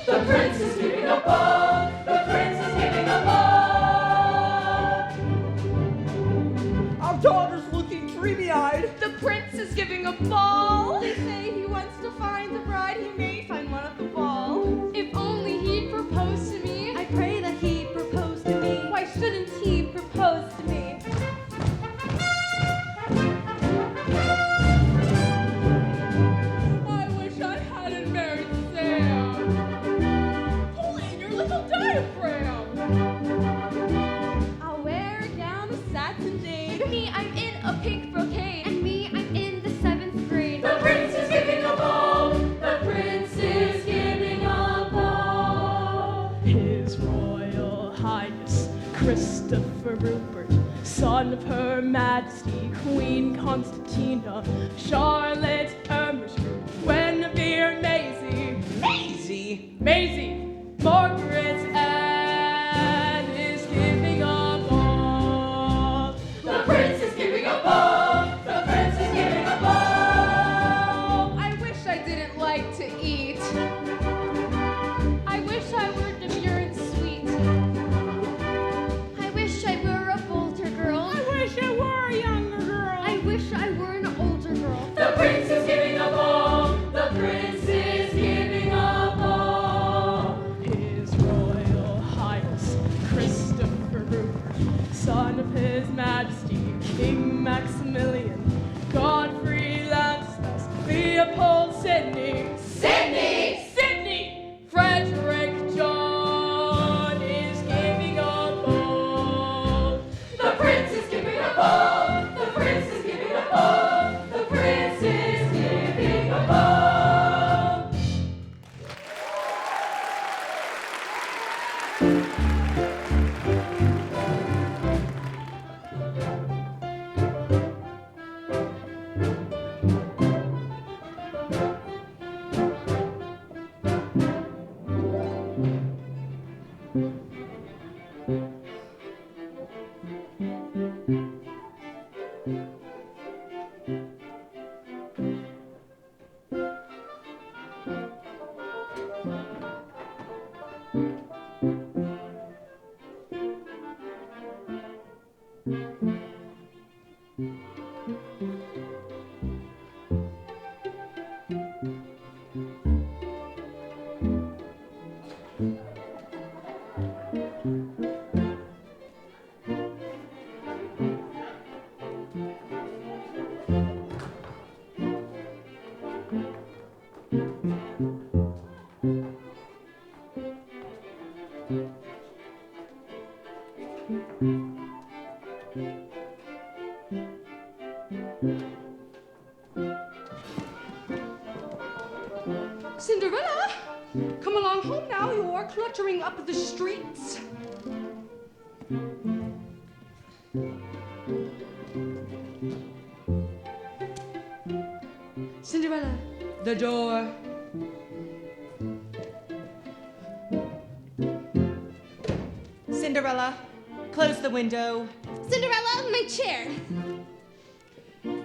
The prince a ball. They say he wants to find the bride, he may find one at the ball. If only he'd propose to me. I pray that he propose to me. Why shouldn't he propose to me? I wish I hadn't married Sam. Pull in your little diaphragm. I'll wear a gown of satin jade. Me, I'm in a pink brocade. And me, I'm in the 7th grade. The prince is giving a ball. The prince is giving a ball. His Royal Highness Christopher Rupert, son of Her Majesty Queen Constantina, Charlotte Ermishru, Guinevere Maisie, Margaret Anne is giving a ball. The prince is giving a ball. The prince is giving a ball. I wish I didn't like to eat. I wish I were demure and sweet. I wish I were a bolder girl. I wish I were a younger girl. I wish I were an older girl. The prince is giving a ball. The prince is giving a ball. His Royal Highness Christopher Rupert, son of His Majesty King Maximilian, Godfrey Lampsmith, Leopold Sidney, Frederick John is giving a ball. The prince is giving a ball. The prince is giving a ball. The prince is giving a ball. Cinderella, come along home now. You're cluttering up the streets. Cinderella, the door. Cinderella, close the window. Cinderella, my chair.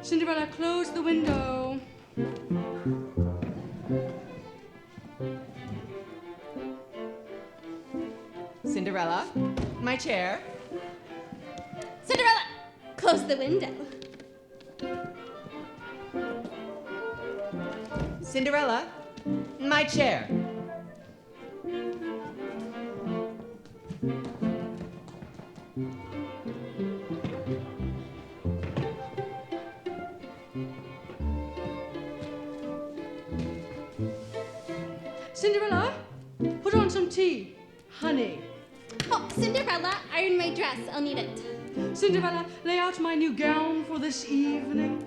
Cinderella, close the window. Cinderella, my chair. Cinderella, close the window. Cinderella, my chair. Cinderella, put on some tea. Honey. Oh, Cinderella, iron my dress. I'll need it. Cinderella, lay out my new gown for this evening.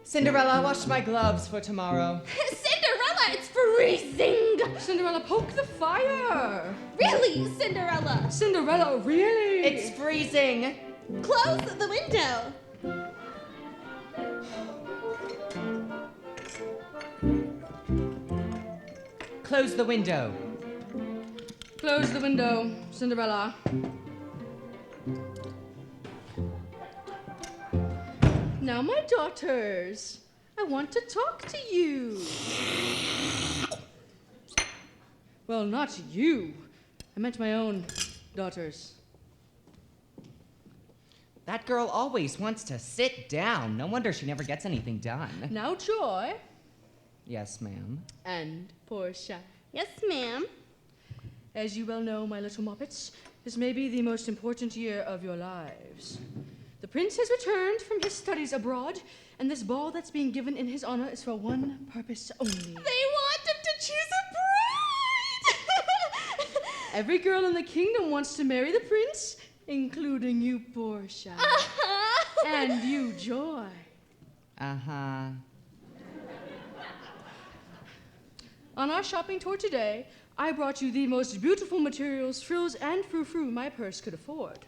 Cinderella, wash my gloves for tomorrow. Cinderella, it's freezing. Cinderella, poke the fire. Really, Cinderella? Cinderella, really? It's freezing. Close the window. Close the window. Close the window, Cinderella. Now, my daughters, I want to talk to you. Well, not you. I meant my own daughters. That girl always wants to sit down. No wonder she never gets anything done. Now, Joy. Yes, ma'am. And Portia. Yes, ma'am. As you well know, my little Muppets, this may be the most important year of your lives. The prince has returned from his studies abroad, and this ball that's being given in his honor is for one purpose only. They want him to choose a bride! Every girl in the kingdom wants to marry the prince, including you, Portia. And you, Joy. Uh-huh. On our shopping tour today, I brought you the most beautiful materials, frills, and frou-frou my purse could afford.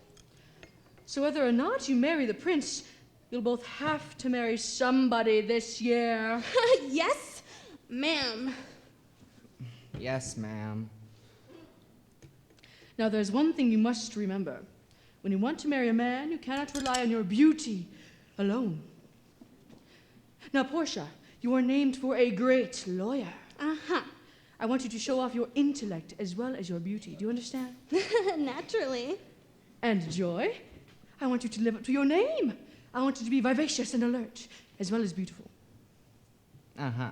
So whether or not you marry the prince, you'll both have to marry somebody this year. Yes, ma'am. Yes, ma'am. Now, there's one thing you must remember. When you want to marry a man, you cannot rely on your beauty alone. Now, Portia, you are named for a great lawyer. Uh-huh. I want you to show off your intellect as well as your beauty. Do you understand? Naturally. And Joy, I want you to live up to your name. I want you to be vivacious and alert, as well as beautiful. Uh-huh.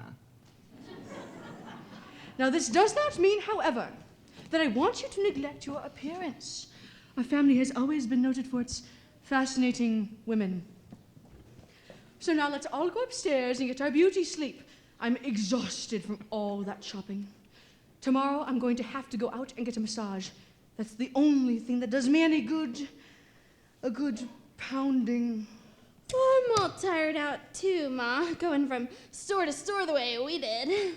Now, this does not mean, however, that I want you to neglect your appearance. Our family has always been noted for its fascinating women. So now let's all go upstairs and get our beauty sleep. I'm exhausted from all that shopping. Tomorrow, I'm going to have to go out and get a massage. That's the only thing that does me any good. A good pounding. I'm all tired out too, Ma, going from store to store the way we did.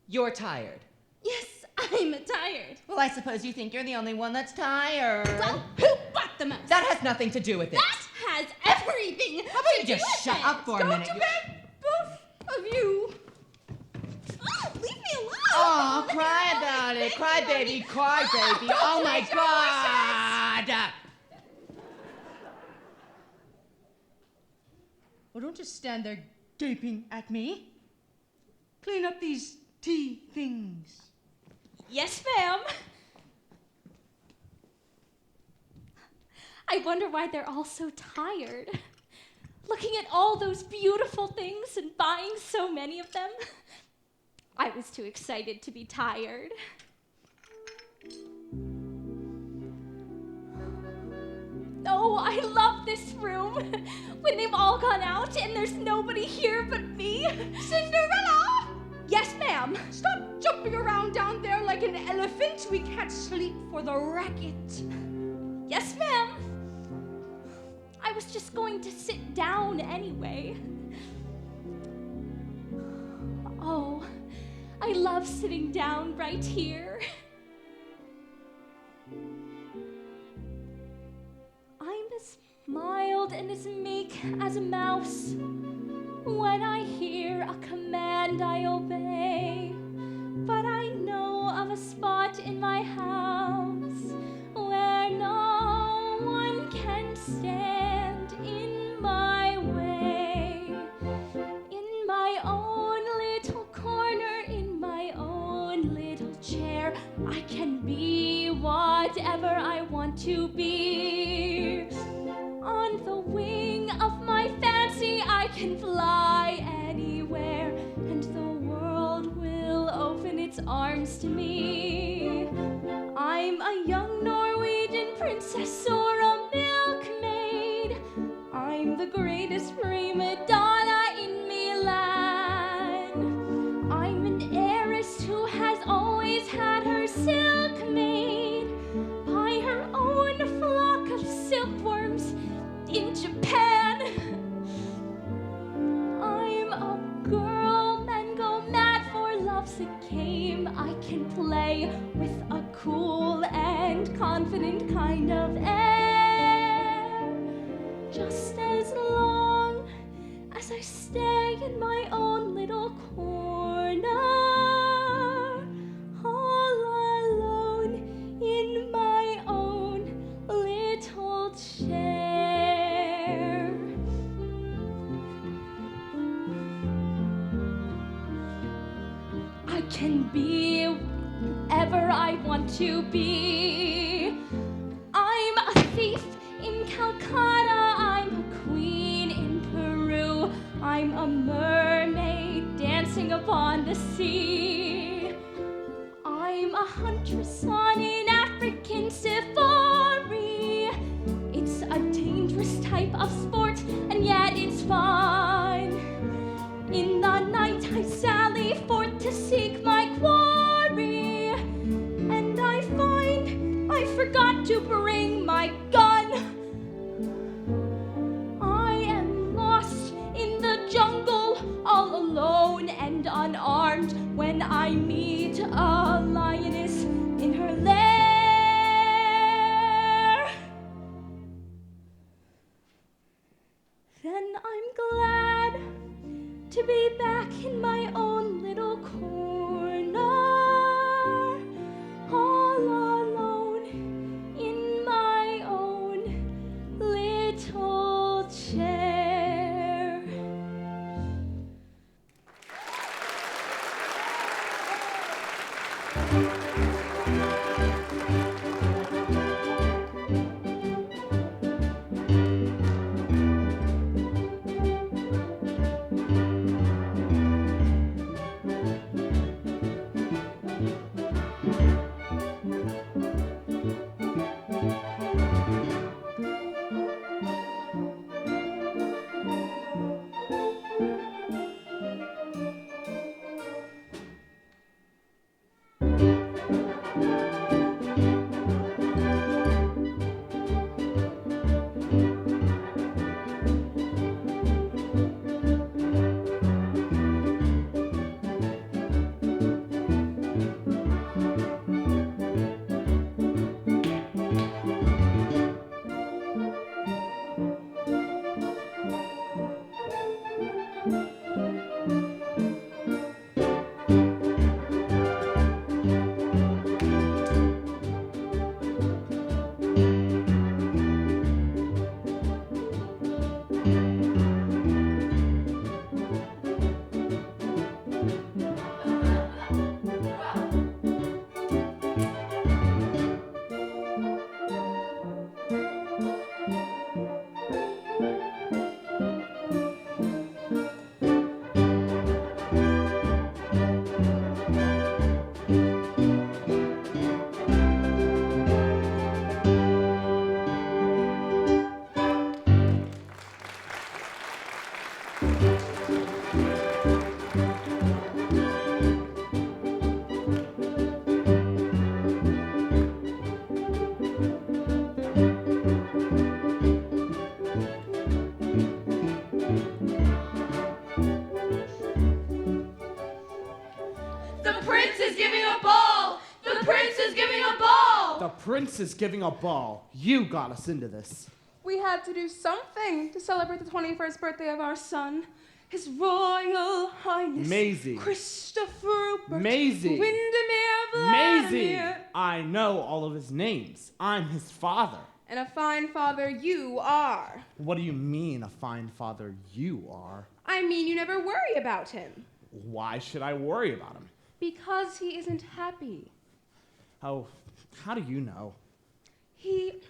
You're tired. Yes, I'm tired. Well, I suppose you think you're the only one that's tired. Well, who bought the mouse? That has nothing to do with it. That has everything How about to you do just with shut it. up for a minute? Go to bed, both of you. Oh, leave me alone. Oh, cry about it. Cry, baby. Cry, baby. Oh, my God. Well, don't just stand there gaping at me. Clean up these tea things. Yes, ma'am. I wonder why they're all so tired. Looking at all those beautiful things and buying so many of them. I was too excited to be tired. Oh, I love this room. When they've all gone out and there's nobody here but me. Cinderella! Yes, ma'am. Stop jumping around down there like an elephant. We can't sleep for the racket. Yes, ma'am. I was just going to sit down anyway. Oh, I love sitting down right here. I'm as mild and as meek as a mouse. When I hear a command, I obey. But I know of a spot in my house where no one can stand in my way. In my own little corner, in my own little chair, I can be whatever I want to be. On the wing of my fancy, I can fly anywhere, and the world will open its arms to me. I'm a young Norwegian princess or a milkmaid. I'm the greatest prima donna in Milan. I'm an heiress who has always had her silk made by her own flock of silkworms in Japan. I'm a girl, men go mad for love's a game I can play with a cool and confident kind of air. Just as long as I stay in my own little corner, all alone in my own little chair. I can be whoever I want to be. I'm a thief in Calcutta, I'm a queen in Peru, I'm a mermaid dancing upon the sea. I'm a huntress on an African safari. It's a dangerous type of sport, and yet it's fun. In the night I sally forth to seek my quarry, and I find I forgot to bring my gun. I am lost in the jungle, all alone and unarmed, when I meet a lioness in her lair. Then I'm glad to be back in my own little corner, all alone in my own little chair. The prince is giving a ball. You got us into this. We had to do something to celebrate the 21st birthday of our son, His Royal Highness Maisie. Christopher Rupert Maisie. Windermere Maisie. Vladimir. I know all of his names. I'm his father. And a fine father you are. What do you mean, a fine father you are? I mean, you never worry about him. Why should I worry about him? Because he isn't happy. Oh, how do you know? He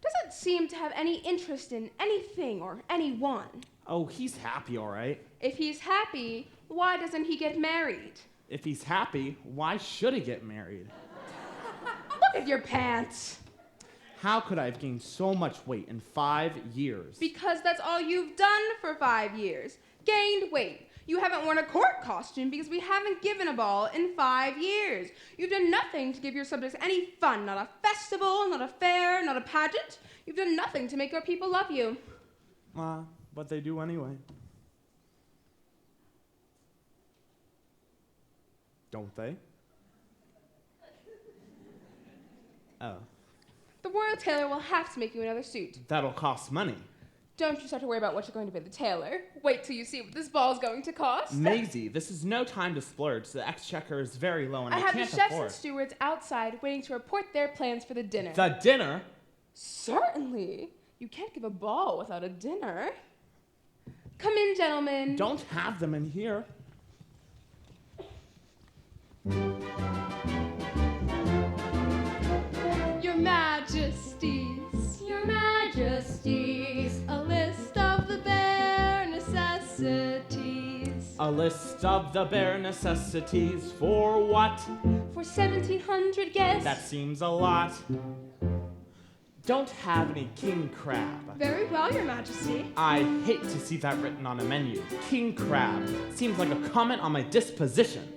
doesn't seem to have any interest in anything or anyone. Oh, he's happy, all right. If he's happy, why doesn't he get married? If he's happy, why should he get married? Look at your pants. How could I have gained so much weight in 5 years? Because that's all you've done for 5 years. Gained weight. You haven't worn a court costume because we haven't given a ball in 5 years. You've done nothing to give your subjects any fun. Not a festival, not a fair, not a pageant. You've done nothing to make our people love you. But they do anyway. Don't they? Oh. The royal tailor will have to make you another suit. That'll cost money. Don't you start to worry about what you're going to pay the tailor. Wait till you see what this ball's going to cost. Maisie, this is no time to splurge. The exchequer is very low and I have can't the chefs afford. and stewards outside waiting to report their plans for the dinner. The dinner? Certainly. You can't give a ball without a dinner. Come in, gentlemen. Don't have them in here. Your Majesties. Your Majesty. A list of the bare necessities for what? For 1,700 guests. That seems a lot. Don't have any king crab. Very well, Your Majesty. I hate to see that written on a menu. King crab seems like a comment on my disposition.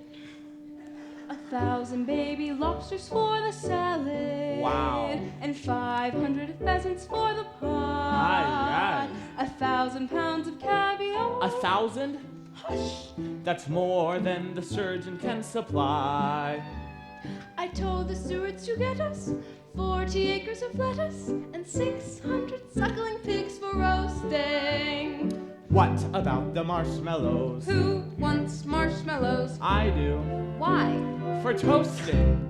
1,000 baby lobsters for the salad. Wow. And 500 pheasants for the pot. Aye, aye. 1,000 pounds of caviar. 1,000? Hush. That's more than the surgeon can supply. I told the stewards to get us 40 acres of lettuce and 600 suckling pigs for roasting. What about the marshmallows? Who wants marshmallows? I do. Why? For toasting.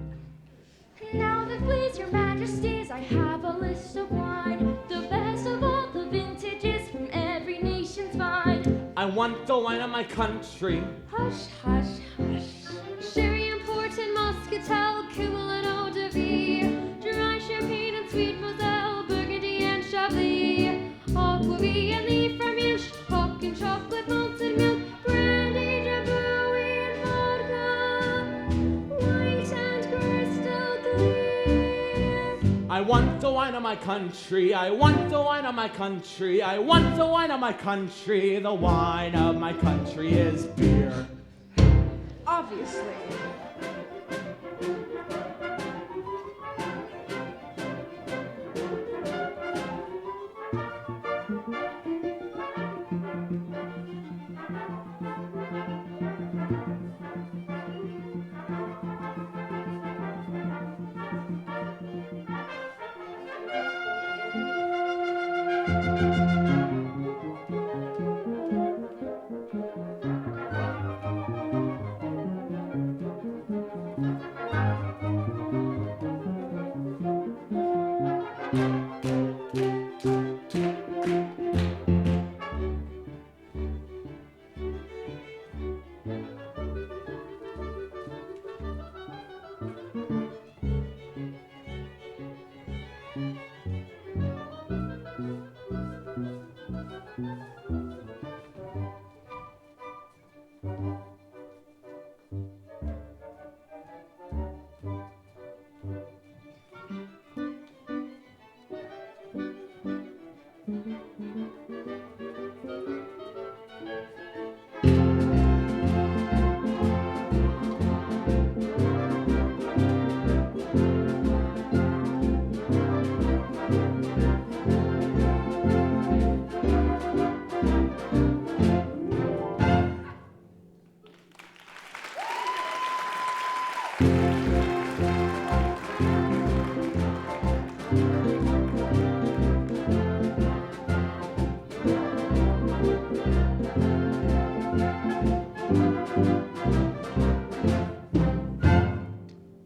Now that please your majesties, I have a list of wine, the best of all the vintages from every nation's vine. I want the wine of my country. Hush, hush, hush. Sherry and port and muscatel, Kümmel and eau de vie, dry champagne and sweet moselle, Burgundy and Chablis, aquavit and the French, hock and chocolate, malted milk, brandy, Jabouille and vodka, white and crystal clear. I want the wine of my country. I want the wine of my country. I want the wine of my country. The wine of my country is beer. Obviously.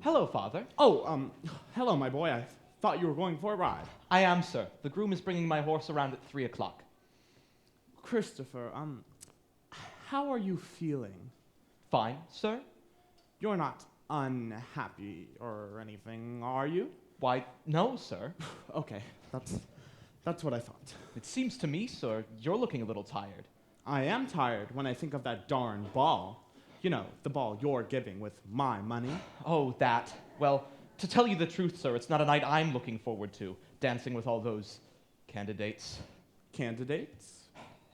Hello, Father. Oh, hello, my boy. I thought you were going for a ride. I am, sir. The groom is bringing my horse around at 3 o'clock. Christopher, how are you feeling? Fine, sir. You're not unhappy or anything, are you? Why, no, sir. Okay, that's what I thought. It seems to me, sir, you're looking a little tired. I am tired when I think of that darn ball. You know, the ball you're giving with my money. Oh, that. Well, to tell you the truth, sir, it's not a night I'm looking forward to, dancing with all those candidates. Candidates?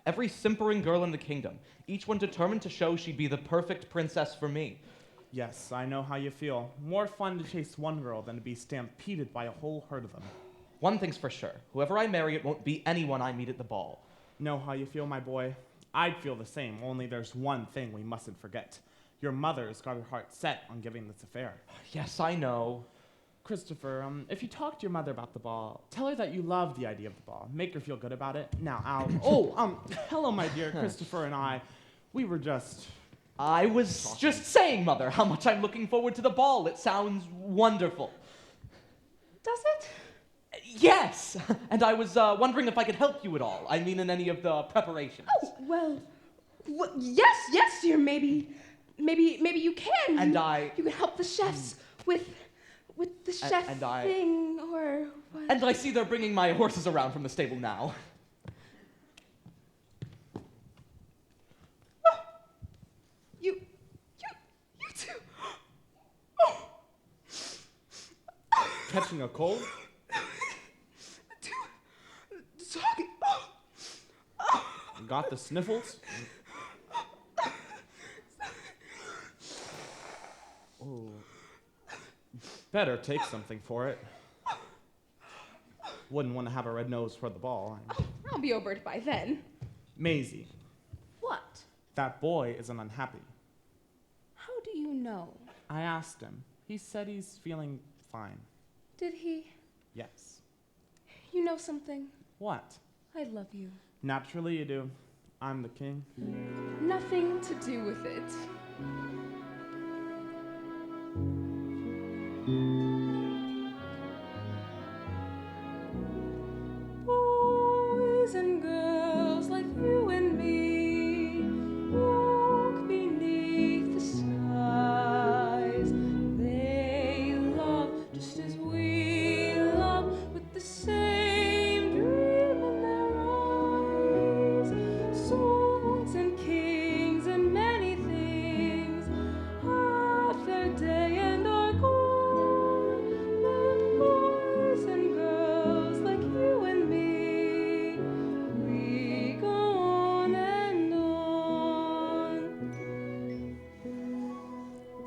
Every simpering girl in the kingdom, each one determined to show she'd be the perfect princess for me. Yes, I know how you feel. More fun to chase one girl than to be stampeded by a whole herd of them. One thing's for sure. Whoever I marry, it won't be anyone I meet at the ball. Know how you feel, my boy? I'd feel the same, only there's one thing we mustn't forget. Your mother's got her heart set on giving this affair. Yes, I know. Christopher, if you talk to your mother about the ball, tell her that you love the idea of the ball. Make her feel good about it. Now, hello, my dear. Christopher and I, we were just... I was just saying, Mother, how much I'm looking forward to the ball. It sounds wonderful. Does it? Yes! And I was wondering if I could help you at all. I mean, in any of the preparations. Oh, well, yes, dear, maybe you can. And You can help the chefs with the chef thing, or what? And I see they're bringing my horses around from the stable now. catching a cold? Talking. Got the sniffles? Oh. Better take something for it. Wouldn't want to have a red nose for the ball. I'll be over it by then. Maisie, What? that boy isn't unhappy. How do you know? I asked him. He said he's feeling fine. Did he? Yes. You know something? What? I love you. Naturally you do. I'm the king. Nothing to do with it. Boys and girls like you and me walk beneath the skies. They love just as we love, with the same dream in their eyes. Songs and kings and many things have their day and are gone. But boys and girls like you and me, we go on and on.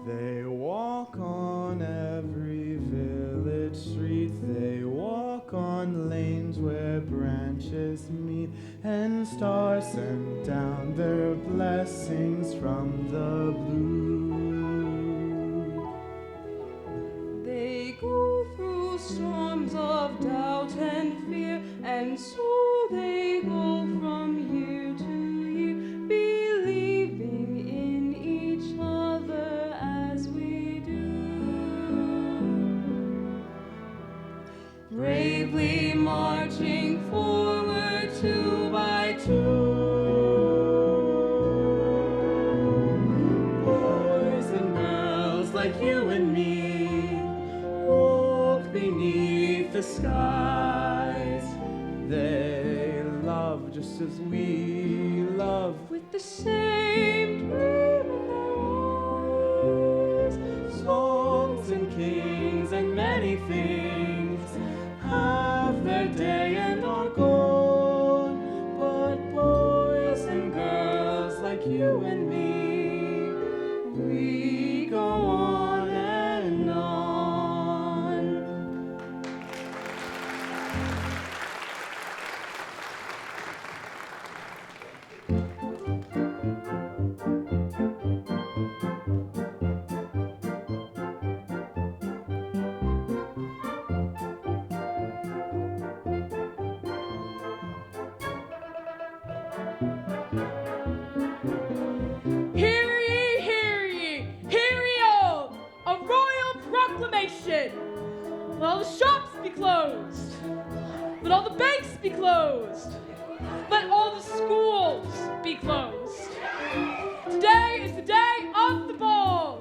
They walk on every village street. They walk on lanes where branches meet, and stars send down their blessings from the blue. They go through storms of doubt and fear, and so they go from year to year, believing in each other as we do. Bravely marching forward two by two. Boys and girls like you and me walk beneath the skies. They love just as we love. With the same dream in their eyes. Songs and kings and many things have their day and are gone. But boys and girls like you and me, we go on and on. Hear ye, hear ye, hear ye all! A royal proclamation! Let all the shops be closed! Let all the banks be closed! Let all the schools be closed! Today is the day of the ball!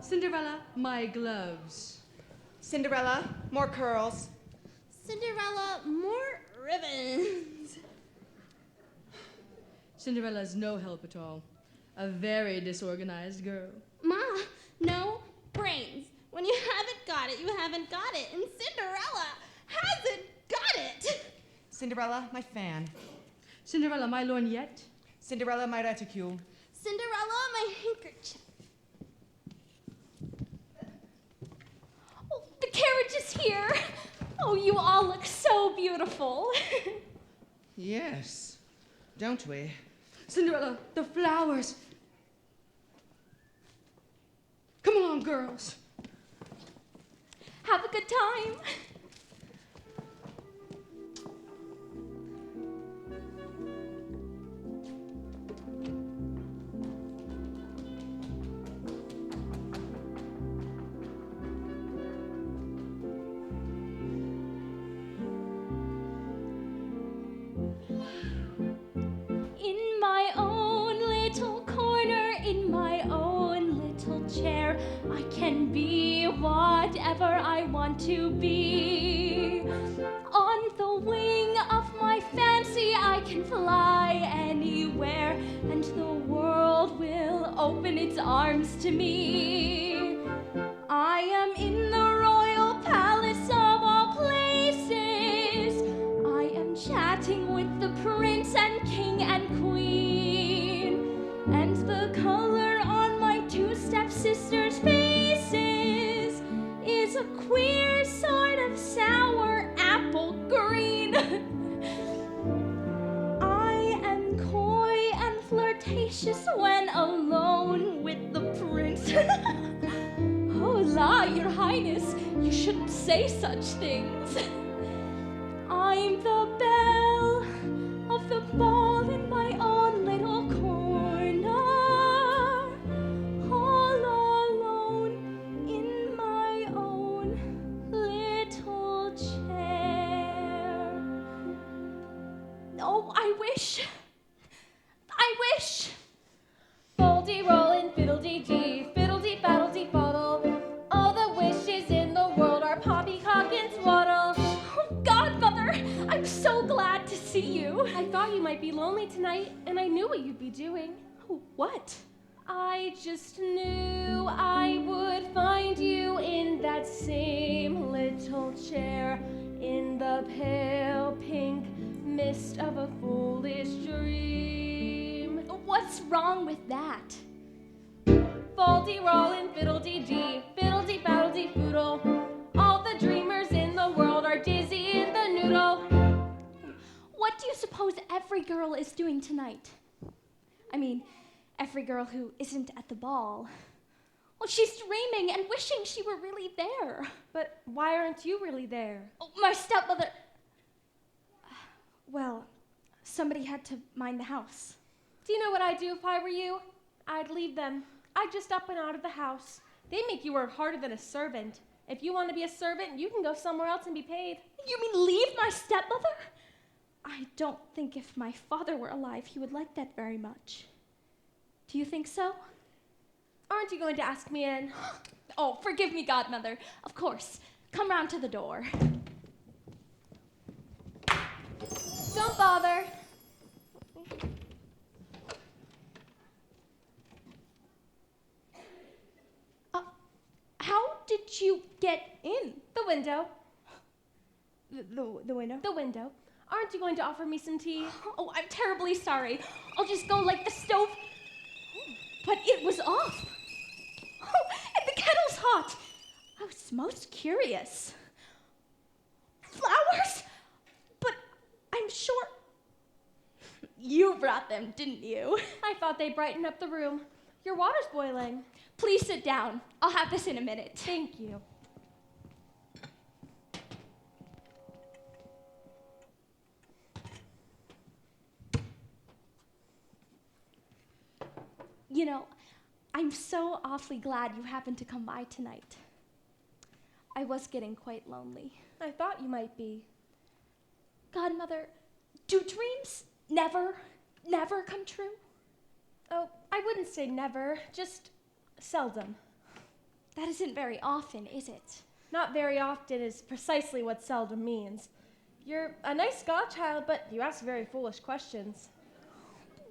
Cinderella, my gloves. Cinderella, more curls. Cinderella, more ribbons. Cinderella's no help at all. A very disorganized girl. Ma, no brains. When you haven't got it, you haven't got it. And Cinderella hasn't got it. Cinderella, my fan. Cinderella, my lorgnette. Cinderella, my reticule. Cinderella, my handkerchief. Oh, the carriage is here. Oh, you all look so beautiful. Yes, don't we? Cinderella, the flowers. Come along, girls. Have a good time. In my own little corner, in my own little chair, I can be whatever I want to be. On the wing of my fancy, I can fly anywhere, and the world will open its arms to me. I am in the royal palace of all places. I am chatting with the prince and king and queen, and the color on my two stepsisters' faces is a queer sort of sour apple green. I am coy and flirtatious when alone with the prince. Oh la, your highness, you shouldn't say such things. I'm the belle of the ball in my own little corner, all alone in my own little chair. Oh, I wish. Fol-De-Rol and fiddle-dee-dee, fiddle-dee-faddle-dee-faddle. All the wishes in the world are poppycock and swaddle. Oh, Godmother, I'm so glad to see you. I thought you might be lonely tonight, and I knew what you'd be doing. Oh, what? I just knew I would find you in that same little chair, in the pale pink mist of a foolish dream. What's wrong with that? Fol-De-Rol and fiddle-dee-dee, fiddle-dee-faddle-dee-foodle. All the dreamers in the world are dizzy in the noodle. What do you suppose every girl is doing tonight? I mean, every girl who isn't at the ball. Well, she's dreaming and wishing she were really there. But why aren't you really there? Oh, my stepmother. Well, somebody had to mind the house. Do you know what I'd do if I were you? I'd leave them. I'd just up and out of the house. They make you work harder than a servant. If you want to be a servant, you can go somewhere else and be paid. You mean leave my stepmother? I don't think if my father were alive, he would like that very much. Do you think so? Aren't you going to ask me in? Oh, forgive me, Godmother. Of course. Come round to the door. Don't bother. How did you get in? The window. The window? The window. Aren't you going to offer me some tea? Oh, I'm terribly sorry. I'll just go light the stove. But it was off. Oh, and the kettle's hot. I was most curious. Flowers? But I'm sure you brought them, didn't you? I thought they'd brighten up the room. Your water's boiling. Please sit down. I'll have this in a minute. Thank you. You know, I'm so awfully glad you happened to come by tonight. I was getting quite lonely. I thought you might be. Godmother, do dreams never come true? Oh, I wouldn't say never, just seldom. That isn't very often, is it? Not very often is precisely what seldom means. You're a nice godchild, but you ask very foolish questions.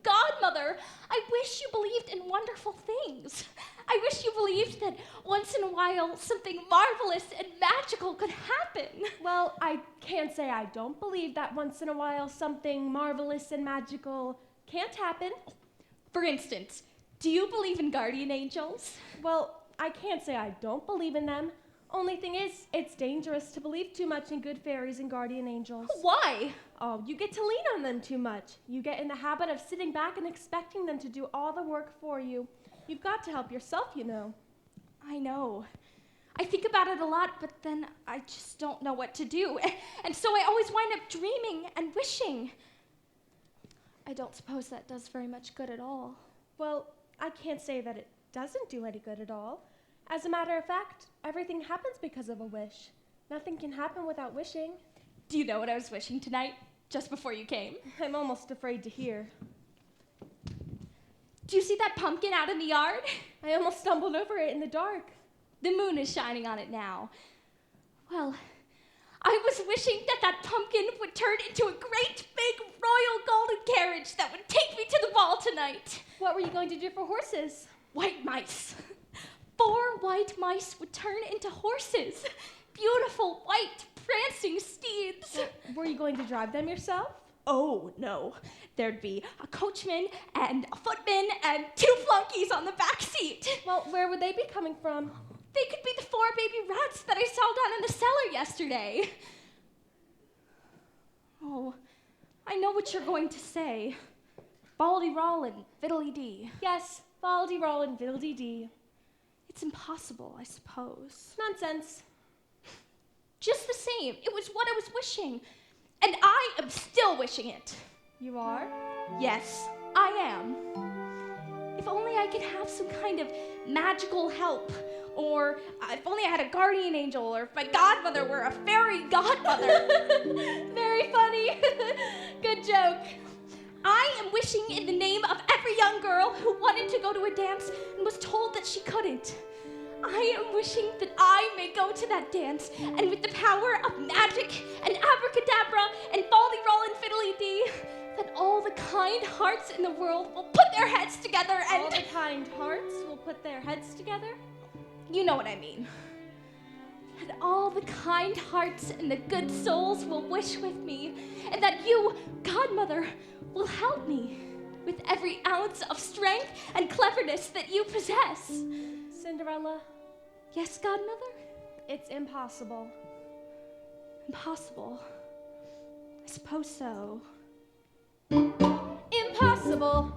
Godmother, I wish you believed in wonderful things. I wish you believed that once in a while something marvelous and magical could happen. Well, I can't say I don't believe that once in a while something marvelous and magical can't happen. For instance, do you believe in guardian angels? Well, I can't say I don't believe in them. Only thing is, it's dangerous to believe too much in good fairies and guardian angels. Why? Oh, you get to lean on them too much. You get in the habit of sitting back and expecting them to do all the work for you. You've got to help yourself, you know. I know. I think about it a lot, but then I just don't know what to do. And so I always wind up dreaming and wishing. I don't suppose that does very much good at all. Well, I can't say that it doesn't do any good at all. As a matter of fact, everything happens because of a wish. Nothing can happen without wishing. Do you know what I was wishing tonight? just before you came. I'm almost afraid to hear. Do you see that pumpkin out in the yard? I almost stumbled over it in the dark. The moon is shining on it now. Well, I was wishing that pumpkin would turn into a great big royal golden carriage that would take me to the ball tonight. What were you going to do for horses? White mice. 4 white mice would turn into horses. Beautiful, white, prancing steeds. Were you going to drive them yourself? Oh, no. There'd be a coachman and a footman and 2 flunkies on the back seat. Well, where would they be coming from? They could be the 4 baby rats that I saw down in the cellar yesterday. Oh, I know what you're going to say. Fol-De-Rol and fiddly-dee. Yes, Fol-De-Rol and fiddly-dee. It's impossible, I suppose. Nonsense. Just the same, it was what I was wishing. And I am still wishing it. You are? Yes, I am. If only I could have some kind of magical help, or if only I had a guardian angel, or if my godmother were a fairy godmother. Very funny. Good joke. I am wishing in the name of every young girl who wanted to go to a dance and was told that she couldn't. I am wishing that I may go to that dance, and with the power of magic and abracadabra and Fol-De-Rol and fiddly-dee, that all the kind hearts in the world will put their heads together and... All the kind hearts will put their heads together? You know what I mean. That all the kind hearts and the good souls will wish with me, and that you, Godmother, will help me with every ounce of strength and cleverness that you possess. Cinderella? Yes, Godmother? It's impossible. Impossible. I suppose so. Impossible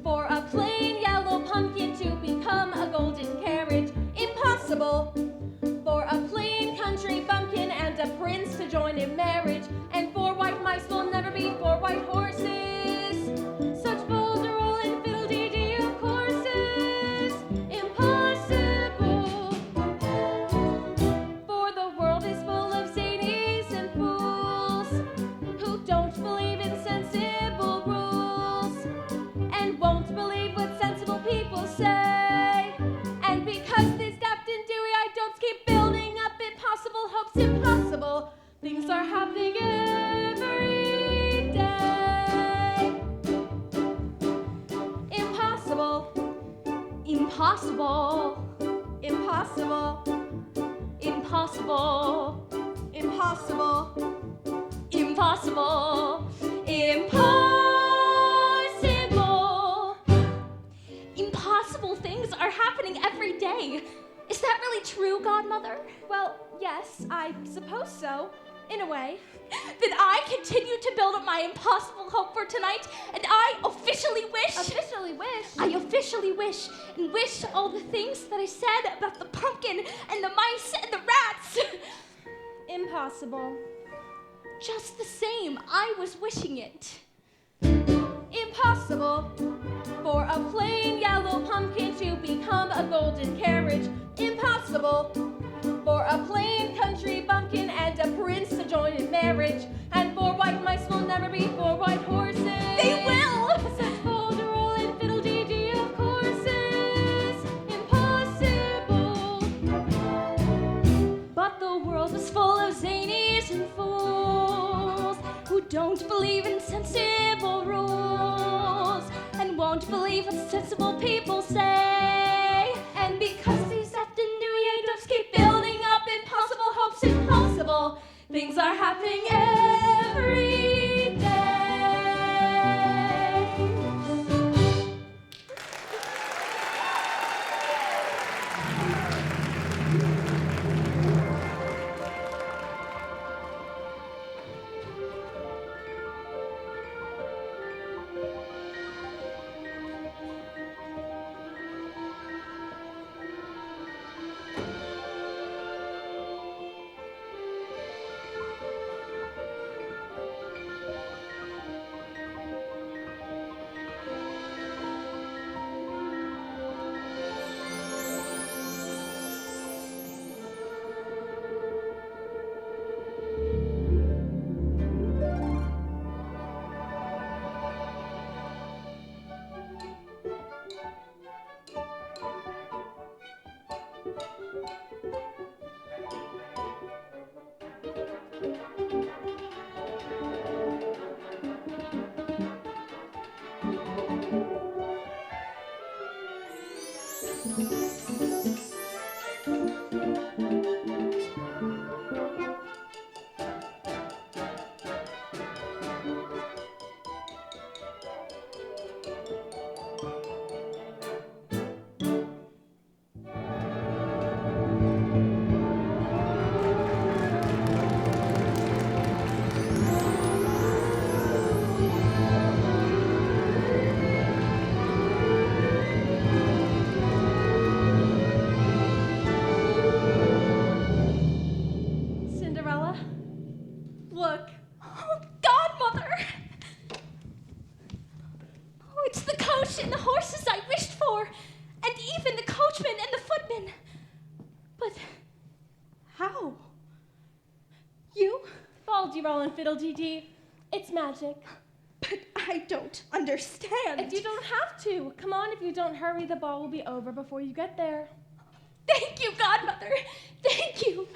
for a plain yellow pumpkin to become a golden carriage. Impossible for a plain country bumpkin and a prince to join in marriage. And 4 white mice will never be 4 white horses. Such Fol-De-Rol and fiddle-dee-dee of courses. Impossible. For the world is full of zanies and fools who don't believe in sensible rules and won't believe what sensible people say. And because these daft and dewy-eyed don'ts keep building up impossible hopes, impossible things are happening every day. Impossible. Impossible. Impossible. Impossible. Impossible. Impossible. Impossible. Impossible things are happening every day. Is that really true, Godmother? Well, yes, I suppose so, in a way. Then I continue to build up my impossible hope for tonight, and I officially wish... Officially wish? I officially wish, and wish all the things that I said about the pumpkin, and the mice, and the rats. Impossible. Just the same, I was wishing it. Impossible for a plain yellow pumpkin to become a golden carriage. Impossible for a plain country bumpkin and a prince to join in marriage. And 4 white mice will never be 4 white horses. They will! Such Fol-De-Rol and fiddle-dee-dee of courses. Impossible. But the world is full of zanies and fools who don't believe in sensible rules and won't believe what sensible people say. And because these daft and dewy-eyed don'ts keep building up impossible hopes, impossible things are happening every day. carriage and the horses I wished for, and even the coachman and the footman. But how? You? Fol-De-Rol and Fiddle-Dee-Dee. It's magic. But I don't understand. And you don't have to. Come on, if you don't hurry, the ball will be over before you get there. Thank you, Godmother. Thank you.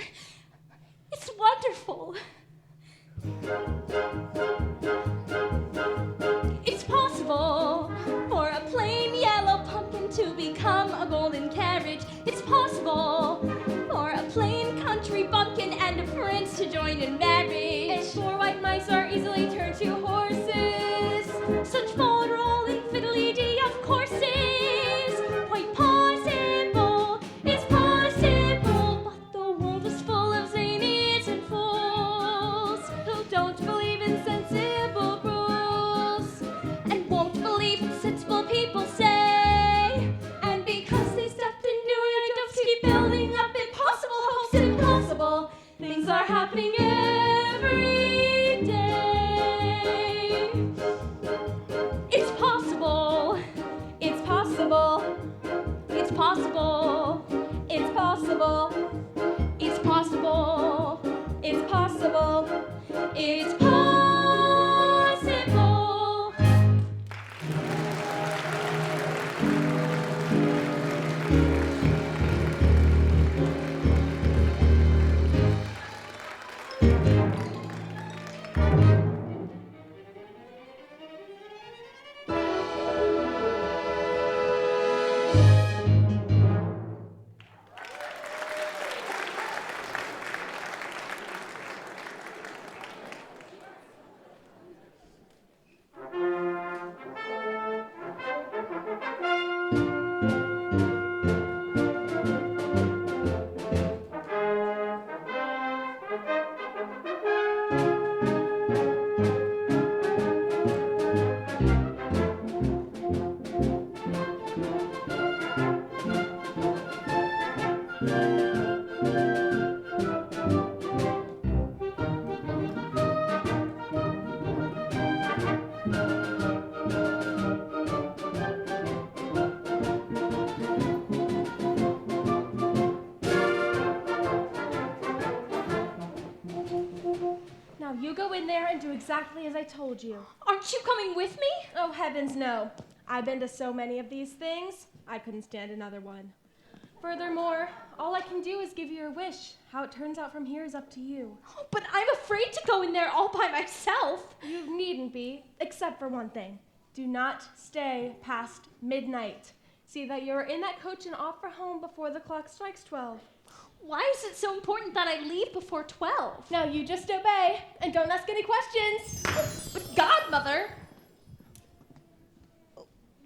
It's wonderful. It's possible for a plain yellow pumpkin to become a golden carriage. It's possible for a plain country bumpkin and a prince to join in marriage. And 4 white mice are easily turned to horses. Such Fol-De-Rol and Fiddle-Dee-Dee, of course, is quite possible. It's possible, but the world is full of zanies and fools Who don't believe in sensible rules. and won't believe what sensible people say. And because they stepped in New York, don't keep building up impossible hopes. Impossible things are happening every day. It's possible. It's possible. It's possible. It's possible. It's possible. It's possible. It's possible. Now you go in there and do exactly as I told you. Aren't you coming with me? Oh, heavens, no. I've been to so many of these things, I couldn't stand another one. Furthermore, all I can do is give you a wish. How it turns out from here is up to you. Oh, but I'm afraid to go in there all by myself. You needn't be, except for one thing. Do not stay past midnight. See that you're in that coach and off for home before the clock strikes 12. Why is it so important that I leave before 12? Now you just obey, and don't ask any questions. But Godmother,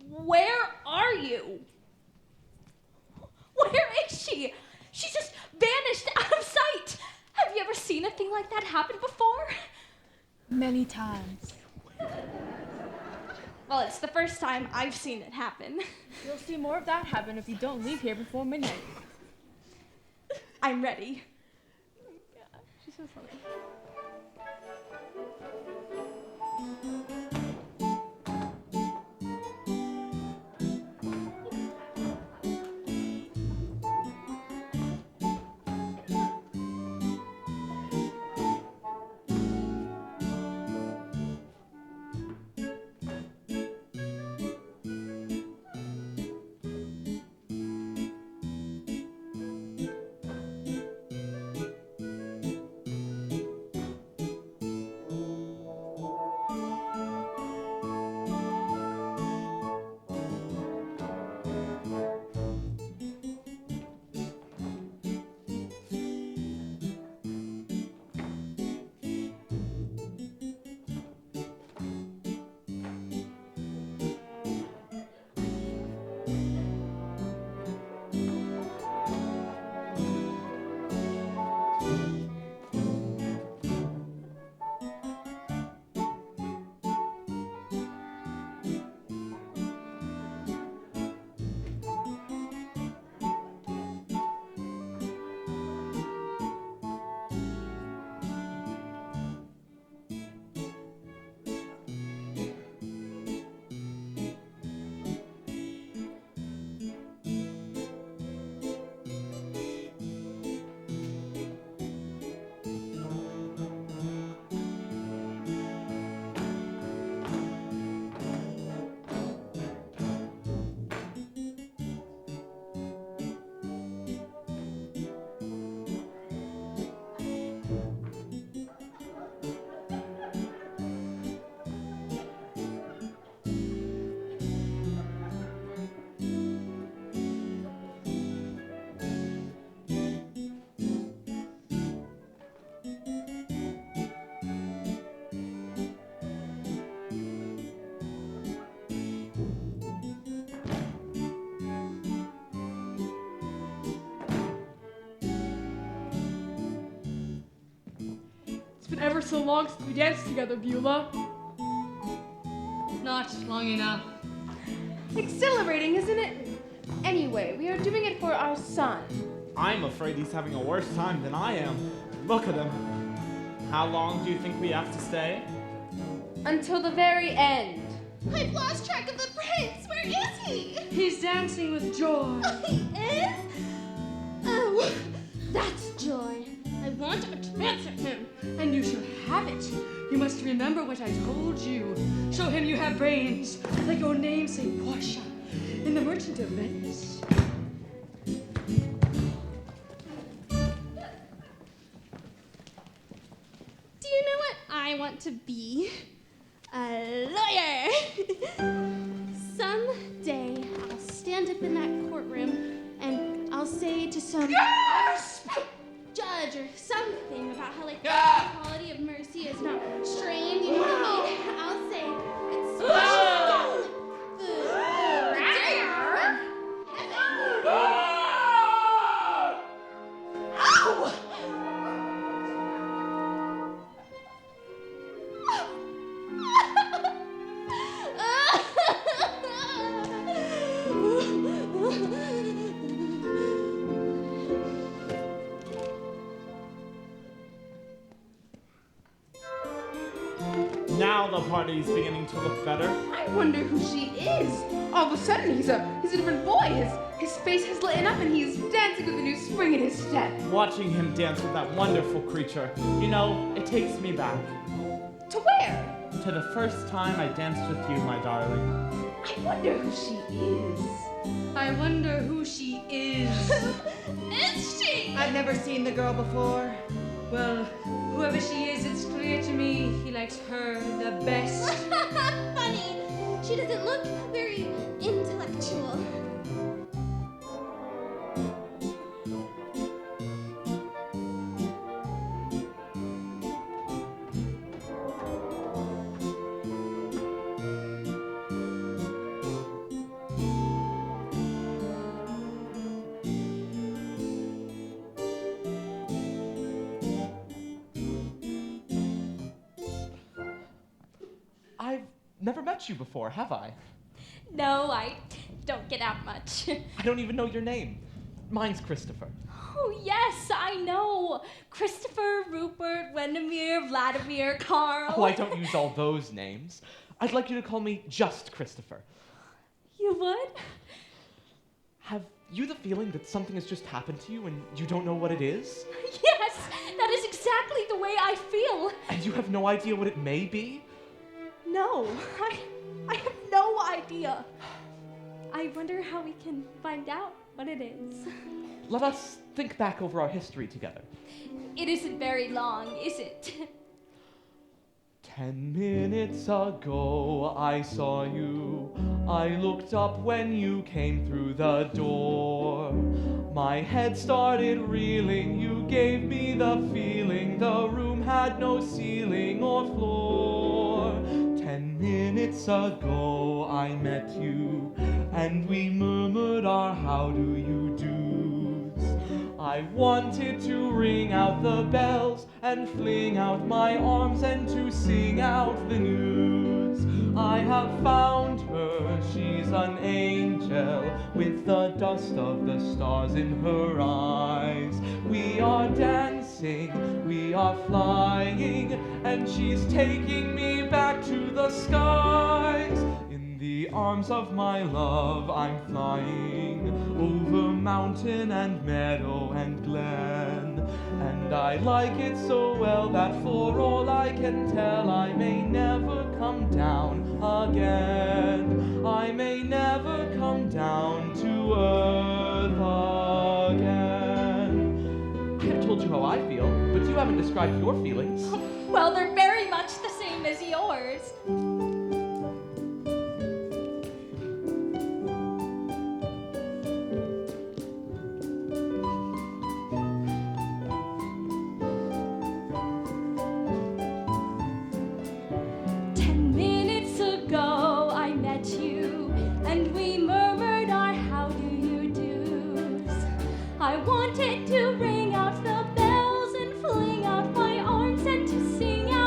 where are you? Where is she? She just vanished out of sight. Have you ever seen a thing like that happen before? Many times. Well, it's the first time I've seen it happen. You'll see more of that happen if you don't leave here before midnight. I'm ready. She's so funny. ever so long since we danced together, Beulah. Not long enough. Exhilarating, isn't it? Anyway, we are doing it for our son. I'm afraid he's having a worse time than I am. Look at him. How long do you think we have to stay? Until the very end. I've lost track of the prince. Where is he? He's dancing with joy. Oh, he is? Oh, that's joy. I want to dance at him. And you shall have it. You must remember what I told you. Show him you have brains, like your namesake Portia in The Merchant of Venice. Do you know what I want to be? A lawyer. Someday I'll stand up in that courtroom and I'll say to some judge or something about how, like, the quality of mercy is not strained, you know what I mean? I'll say it's the day from heaven. Ow! Now the party's beginning to look better. I wonder who she is. All of a sudden, he's a different boy. His face has lit up and he's dancing with a new spring in his step. Watching him dance with that wonderful creature, you know, it takes me back. To where? To the first time I danced with you, my darling. I wonder who she is. I wonder who she is. Is she? I've never seen the girl before. Well, whoever she is, it's clear to me he likes her the best. Funny. She doesn't look very intellectual. I've never met you before, have I? No, I don't get out much. I don't even know your name. Mine's Christopher. Oh, yes, I know. Christopher, Rupert, Wendermere, Vladimir, Carl. Oh, I don't use all those names. I'd like you to call me just Christopher. You would? Have you the feeling that something has just happened to you and you don't know what it is? Yes, that is exactly the way I feel. And you have no idea what it may be? No, I have no idea. I wonder how we can find out what it is. Let us think back over our history together. It isn't very long, is it? 10 minutes ago I saw you. I looked up when you came through the door. My head started reeling. You gave me the feeling the room had no ceiling or floor. 10 minutes ago I met you, and we murmured our how do you do's. I wanted to ring out the bells and fling out my arms and to sing out the news. I have found her, she's an angel with the dust of the stars in her eyes. We are dancing, we are flying, and she's taking me back to the skies. In the arms of my love I'm flying, over mountain and meadow and glen. And I like it so well that for all I can tell I may never come down again. I may never come down to earth again. I have told you how I feel, but you haven't described your feelings. Well, they're very much the same as yours. I wanted to ring out the bells and fling out my arms and to sing out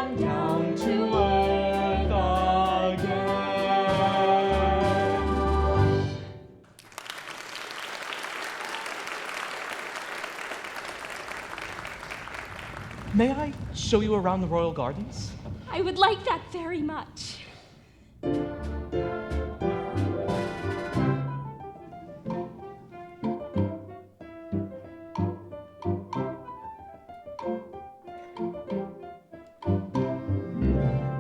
come down to earth again. May I show you around the royal gardens? I would like that very much.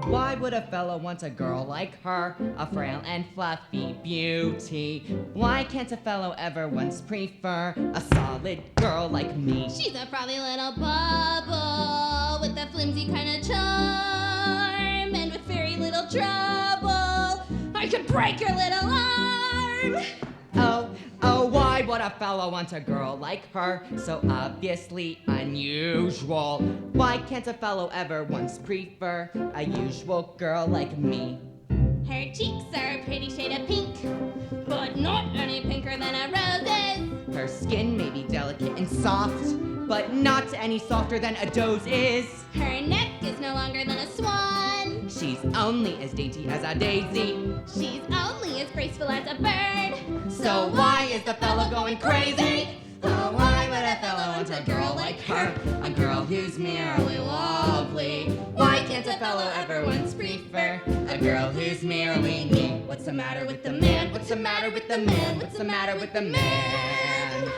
Why would a fellow want a girl like her, a frail and fluffy beauty? Why can't a fellow ever once prefer a solid girl like me? She's a frothy little bubble with a flimsy kind of charm, and with very little trouble, I could break your little arm. Oh, why would a fellow want a girl like her, so obviously unusual? Why can't a fellow ever once prefer a usual girl like me? Her cheeks are a pretty shade of pink, but not any pinker than a rose's. Her skin may be delicate and soft, but not any softer than a doe's is. Her neck is no longer than a swan. She's only as dainty as a daisy. She's only as graceful as a bird. So why is the fellow going crazy? Oh, why would a fellow want a girl like her? A girl who's merely lovely. Why can't a fellow ever once prefer a girl who's merely me? What's the matter with the man? What's the matter with the man? What's the matter with the man?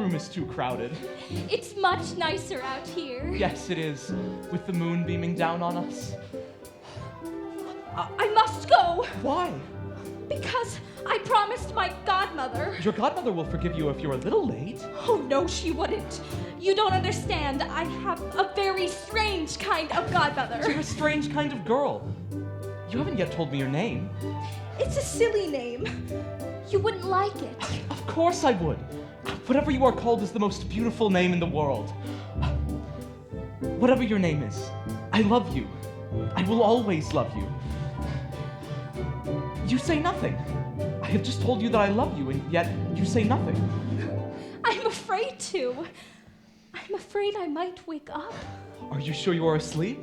room is too crowded. It's much nicer out here. Yes, it is, with the moon beaming down on us. I must go. Why? Because I promised my godmother. Your godmother will forgive you if you're a little late. Oh, no, she wouldn't. You don't understand. I have a very strange kind of godmother. You're a strange kind of girl. You haven't yet told me your name. It's a silly name. You wouldn't like it. Of course I would. Whatever you are called is the most beautiful name in the world. Whatever your name is, I love you. I will always love you. You say nothing. I have just told you that I love you, and yet you say nothing. I'm afraid to. I'm afraid I might wake up. Are you sure you are asleep?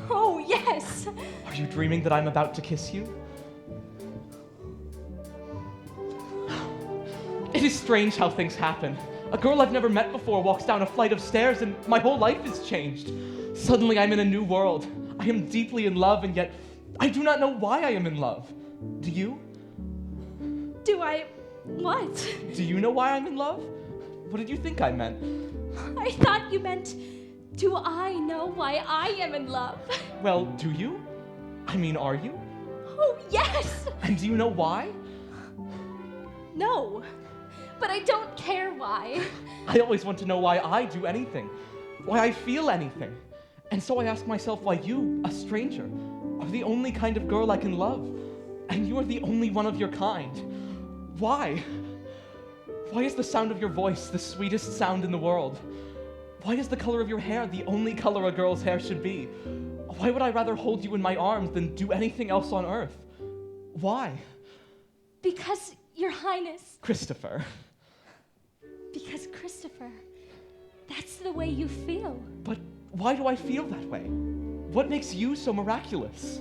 Oh, yes. Are you dreaming that I'm about to kiss you? It is strange how things happen. A girl I've never met before walks down a flight of stairs and my whole life is changed. Suddenly I'm in a new world. I am deeply in love, and yet I do not know why I am in love. Do you? Do I... what? Do you know why I'm in love? What did you think I meant? I thought you meant, do I know why I am in love? Well, do you? I mean, are you? Oh, yes! And do you know why? No, but I don't care why. I always want to know why I do anything, why I feel anything. And so I ask myself why you, a stranger, are the only kind of girl I can love. And you are the only one of your kind. Why? Why is the sound of your voice the sweetest sound in the world? Why is the color of your hair the only color a girl's hair should be? Why would I rather hold you in my arms than do anything else on earth? Why? Because, Your Highness. Christopher. Because, Christopher, that's the way you feel. But why do I feel that way? What makes you so miraculous?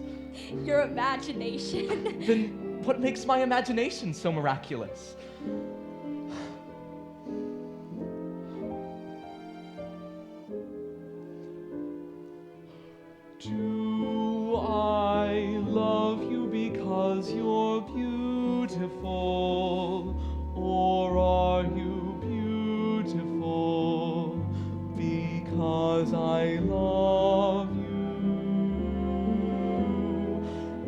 Your imagination. Then what makes my imagination so miraculous? Do I love you because you're beautiful? Or are you beautiful because I love you?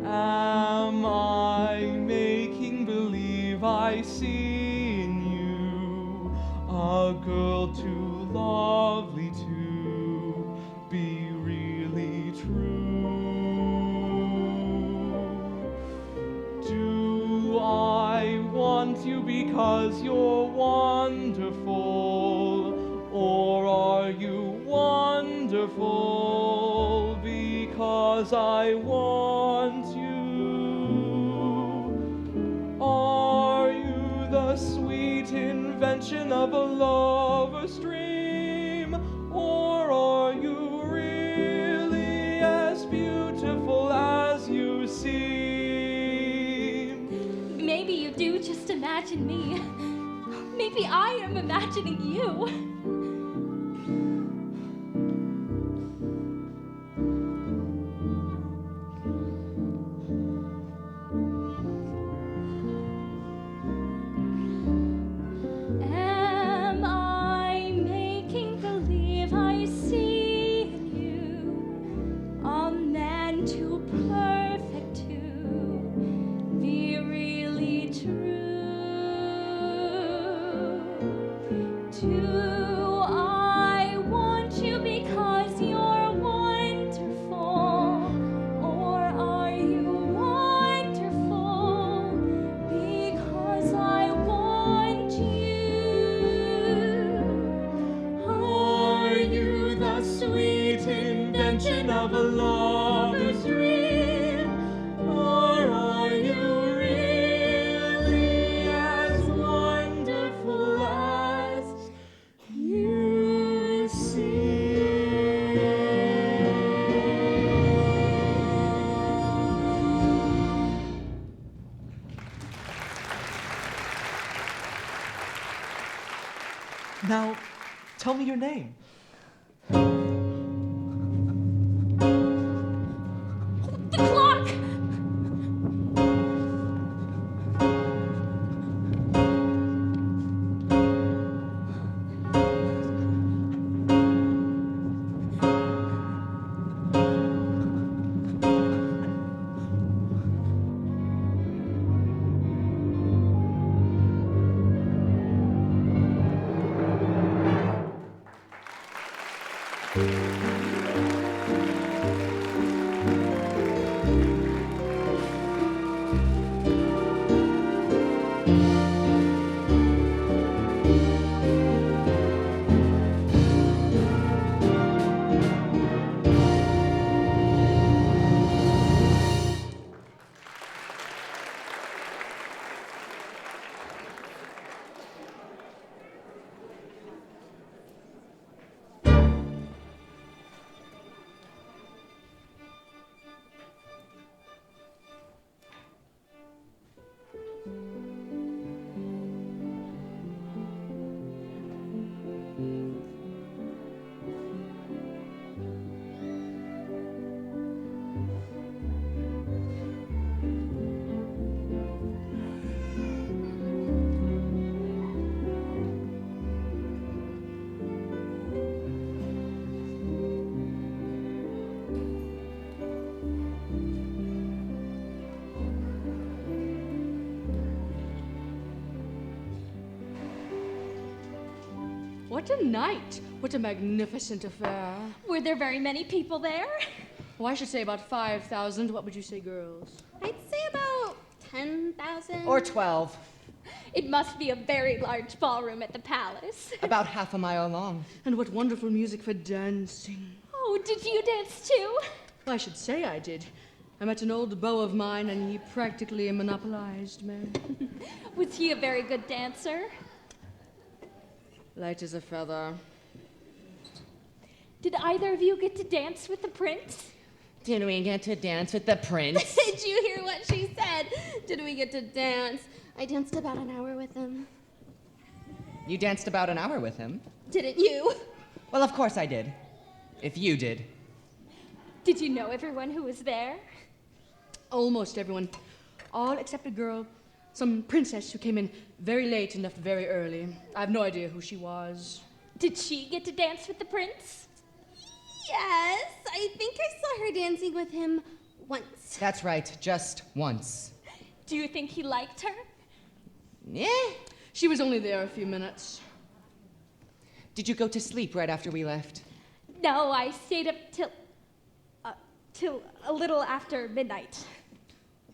Am I making believe I see in you a girl too lovely to be really true? Do I want you because you're wonderful? Or are you wonderful because I want you? Are you the sweet invention of a lover's dream? Or are you really as beautiful as you seem? Maybe you do just imagine me. Maybe I am imagining you. Am I making believe I see in you a man too perfect to be really true? Do I want you because you're wonderful? Or are you wonderful because I want you? Are you the sweet invention of a lover's dream? Or are you really as wonderful as you seem? Now, tell me your name. The clock! What a night! What a magnificent affair. Were there very many people there? Well, I should say about 5,000. What would you say, girls? I'd say about 10,000. Or 12. It must be a very large ballroom at the palace. About half a mile long. And what wonderful music for dancing. Oh, did you dance too? Well, I should say I did. I met an old beau of mine, and he practically monopolized me. Was he a very good dancer? Light as a feather. Did either of you get to dance with the prince? Did we get to dance with the prince? Did you hear what she said? Did we get to dance? I danced about an hour with him. You danced about an hour with him? Didn't you? Well, of course I did. If you did. Did you know everyone who was there? Almost everyone. All except a girl, some princess who came in very late and left very early. I have no idea who she was. Did she get to dance with the prince? Yes, I think I saw her dancing with him once. That's right, just once. Do you think he liked her? Yeah. She was only there a few minutes. Did you go to sleep right after we left? No, I stayed up till a little after midnight.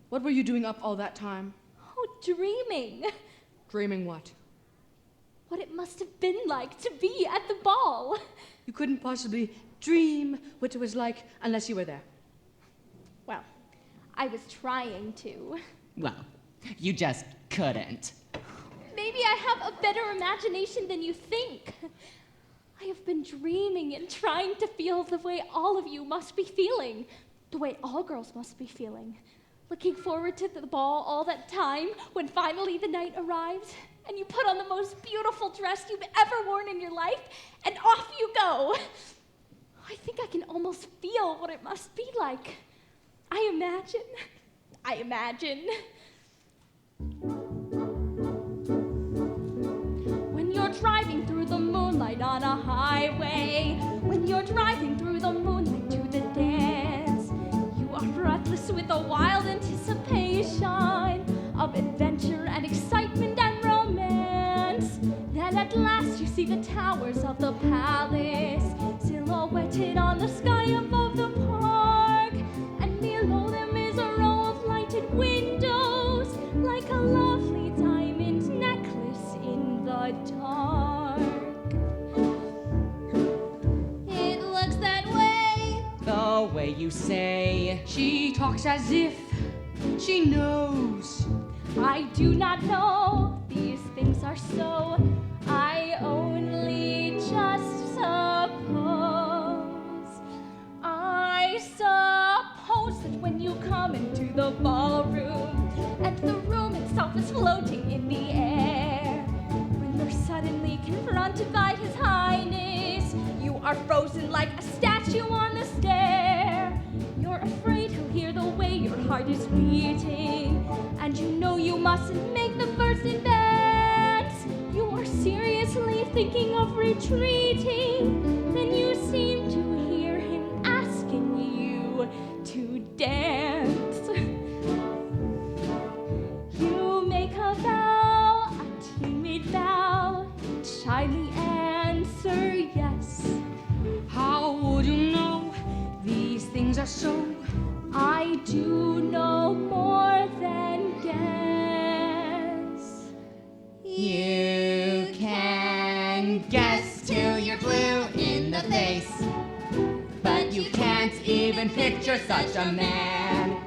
What were you doing up all that time? Oh, dreaming. Dreaming what? What it must have been like to be at the ball. You couldn't possibly dream what it was like unless you were there. Well, I was trying to. Well, you just couldn't. Maybe I have a better imagination than you think. I have been dreaming and trying to feel the way all of you must be feeling, the way all girls must be feeling. Looking forward to the ball all that time when finally the night arrives and you put on the most beautiful dress you've ever worn in your life and off you go. I think I can almost feel what it must be like. I imagine. When you're driving through the moonlight on a highway, when you're driving through the moonlight to the dance, you are breathless with a wild anticipation of adventure and excitement and romance. Then at last you see the towers of the palace, silhouetted on the sky above the park, and below them is a row of lighted windows, like a lovely diamond necklace in the dark. It looks that way. The way you say. She talks as if she knows. I do not know, these things are so, I only just suppose. I suppose that when you come into the ballroom, and the room itself is floating in the air, when you're suddenly confronted by His Highness, you are frozen like a statue on the stair. You're afraid he'll hear the way your heart is beating, and you know you mustn't make the first advance. You are seriously thinking of retreating, then you seem to hear him asking you to dance. You make a vow, a timid vow, and shyly answer yes. How would you know these things are so? I do no more than guess. You can guess till you're blue in the face, but you can't even picture such a man.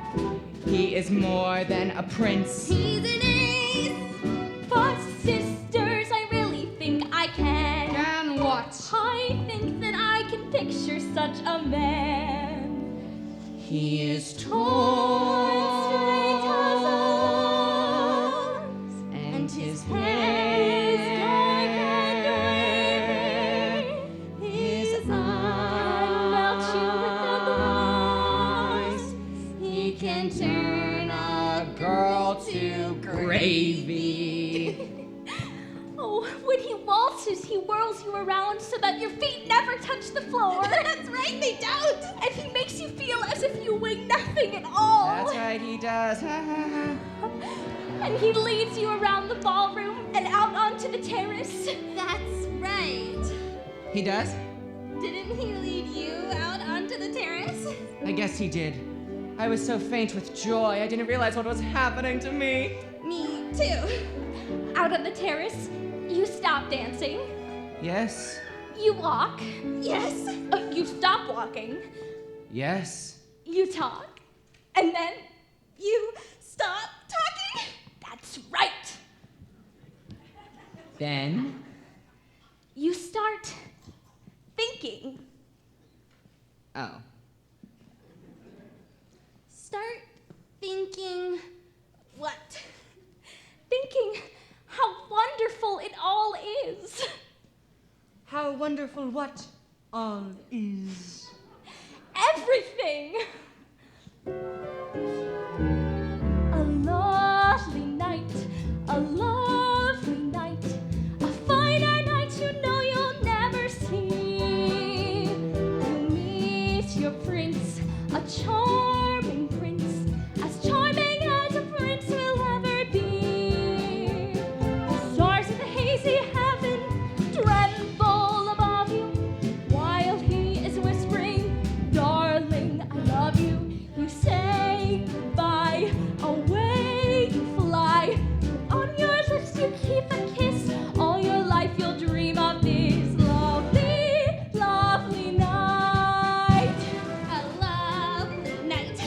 He is more than a prince. He's an ace. But sisters, I really think I can. And what? I think that I can picture such a man. He is Straight tall, as ours, and his hair is dark hair, and wavy. his Can melt you with eyes, he can turn a girl to gravy. Oh, when he waltzes, he whirls you around so that your feet never touch the floor. That's right, they don't. And he makes you feel as if you weigh nothing at all. That's right, he does. And he leads you around the ballroom and out onto the terrace. That's right. He does? Didn't he lead you out onto the terrace? I guess he did. I was so faint with joy, I didn't realize what was happening to me. Me too. Out on the terrace, you stop dancing. Yes? You walk. Yes. You stop walking. Yes? You talk. And then you stop talking. That's right. Then? You start thinking. Oh. Start thinking what? Thinking how wonderful it all is. How wonderful what all is. Everything. A lovely night, a lovely night, a finer night you know you'll never see. You meet your prince, a charming prince, as charming as a prince will ever be. The stars in the hazy heaven tremble above you, while he is whispering, darling, I love you. You say goodbye, away you fly. On your lips you keep a kiss, all your life you'll dream of this lovely, lovely night. A lovely night,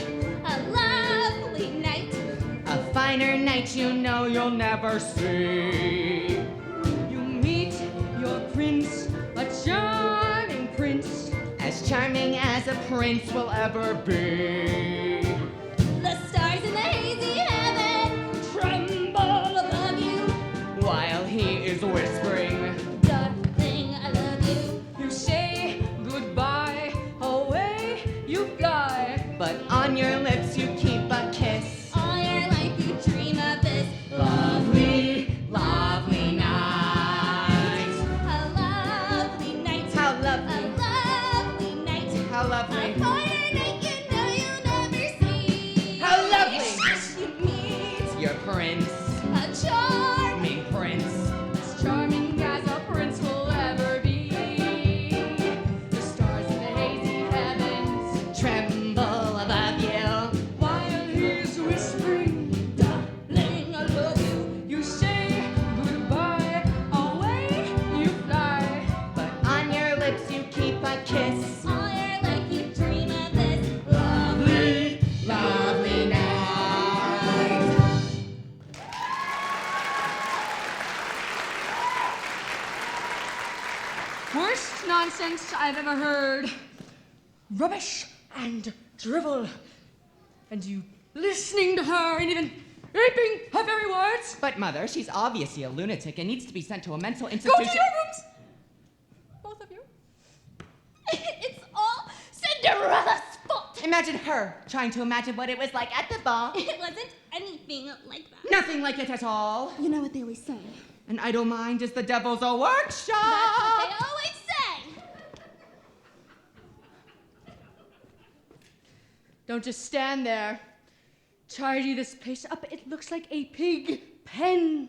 a lovely night. A finer night you know you'll never see. You meet your prince, a charming prince. As charming as a prince will ever be. The stars in the hazy heaven tremble above you. While he is whispering, Darling, I love you. You say goodbye, away you fly. but on your lips you keep a kiss. All your life you dream of this Lovely, lovely night. a lovely night. How A lovely, lovely night. how A lovely. finer night you know you'll never see. How lovely. You meet Your prince, a charming, prince. As charming as a prince will ever be. The stars in the hazy heavens, Tremble above you. while he's whispering, darling, I love you. you say goodbye, away you fly. But on your lips you keep a kiss. All your life you dream of this Lovely, lovely night. Worst nonsense I've ever heard. Rubbish and drivel. And you listening to her and even aping her very words. But mother, she's obviously a lunatic and needs to be sent to a mental Go institution. to your rooms! Both of you. It's all Cinderella's fault. Imagine her trying to imagine what it was like at the ball. It wasn't anything like that. Nothing like it at all. You know what they always say. An idle mind is the devil's a workshop. That's what they always say. Don't just stand there. Tidy this place up. It looks like a pig pen.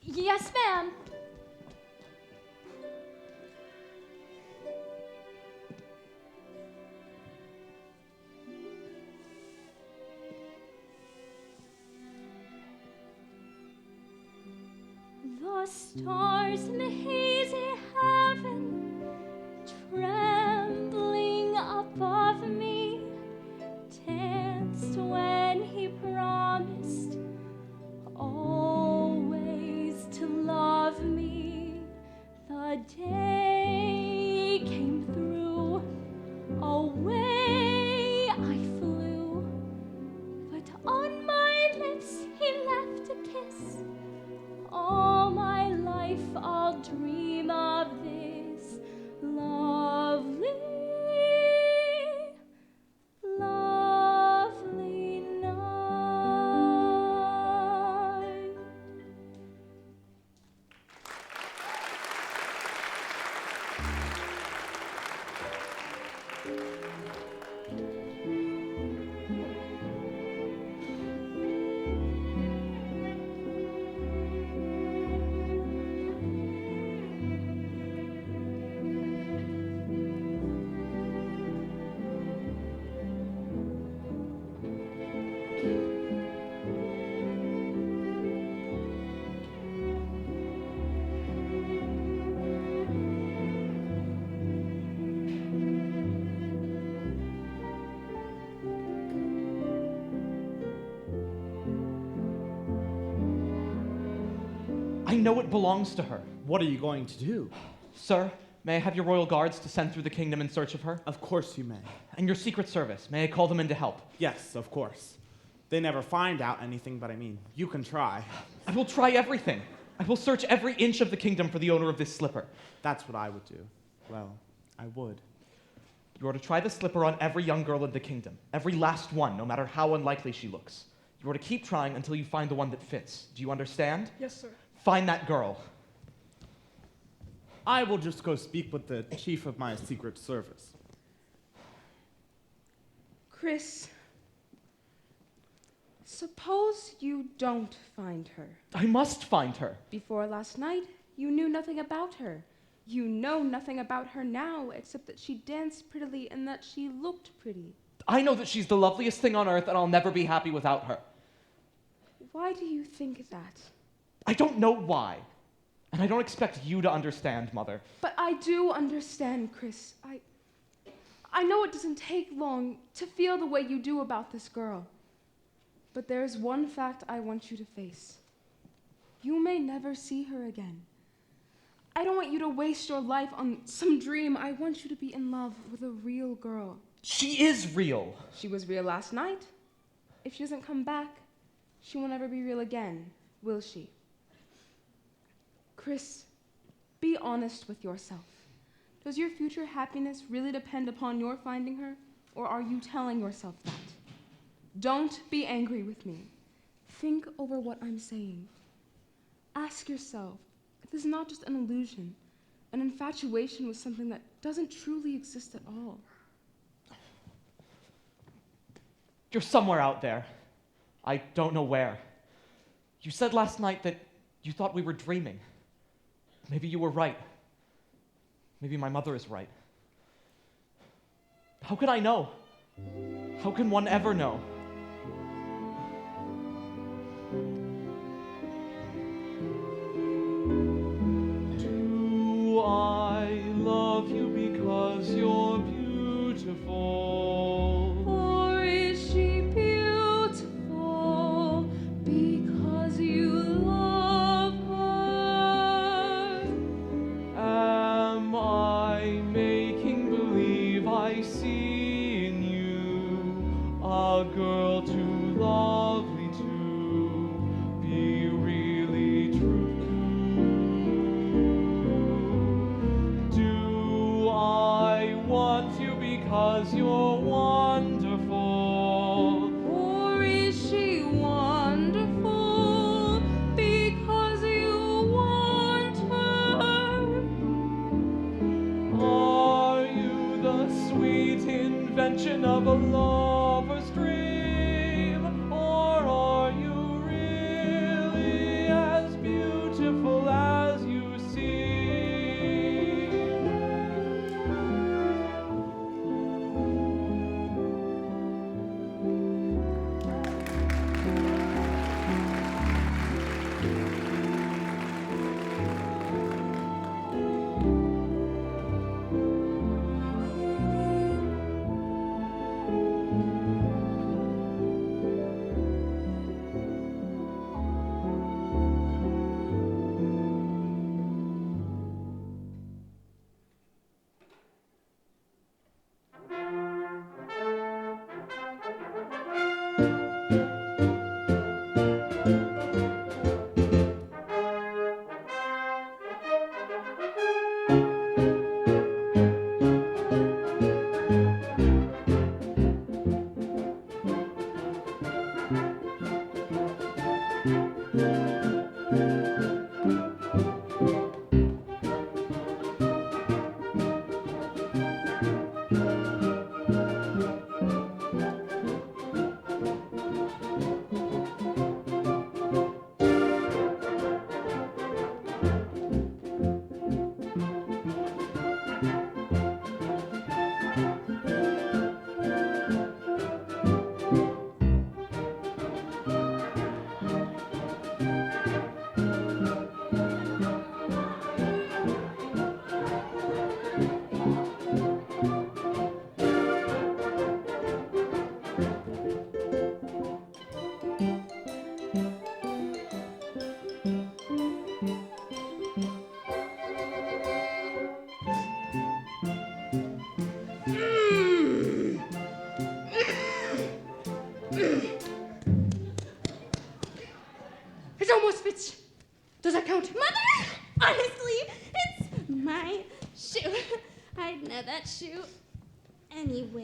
Yes, ma'am. The stars in the hazy heaven trembling above me danced when he promised always to love me. The day came through, away I flew, but on my lips he left a kiss. All my life I'll dream of this lovely, know it belongs to her. What are you going to do? Sir, may I have your royal guards to send through the kingdom in search of her? Of course you may. And your secret service, may I call them in to help? Yes, of course. They never find out anything, but I mean, you can try. I will try everything. I will search every inch of the kingdom for the owner of this slipper. That's what I would do. Well, I would. You are to try the slipper on every young girl in the kingdom. Every last one, no matter how unlikely she looks. You are to keep trying until you find the one that fits. Do you understand? Yes, sir. Find that girl. I will just go speak with the chief of my secret service. Chris, suppose you don't find her. I must find her. Before last night, you knew nothing about her. You know nothing about her now, except that she danced prettily and that she looked pretty. I know that she's the loveliest thing on earth and I'll never be happy without her. Why do you think that? I don't know why. And I don't expect you to understand, Mother. But I do understand, Chris. I know it doesn't take long to feel the way you do about this girl. But there's one fact I want you to face. You may never see her again. I don't want you to waste your life on some dream. I want you to be in love with a real girl. She is real. She was real last night. If she doesn't come back, she will never be real again, will she? Chris, be honest with yourself. Does your future happiness really depend upon your finding her, or are you telling yourself that? Don't be angry with me. Think over what I'm saying. Ask yourself if this is not just an illusion, an infatuation with something that doesn't truly exist at all. You're somewhere out there. I don't know where. You said last night that you thought we were dreaming. Maybe you were right. Maybe my mother is right. How could I know? How can one ever know? Do I love you because you're beautiful? Or is she beautiful because you love her? Am I making believe I see in you a girl too lovely to be really true? Do I want you because you're wonderful? Or is she wonderful because you want her? Are you the sweet invention of a lover's dream? Or are you really as beautiful as you seem?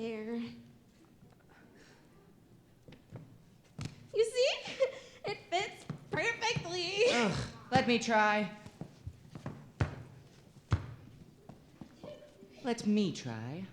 there. You see? It fits perfectly. Ugh, let me try. Let me try.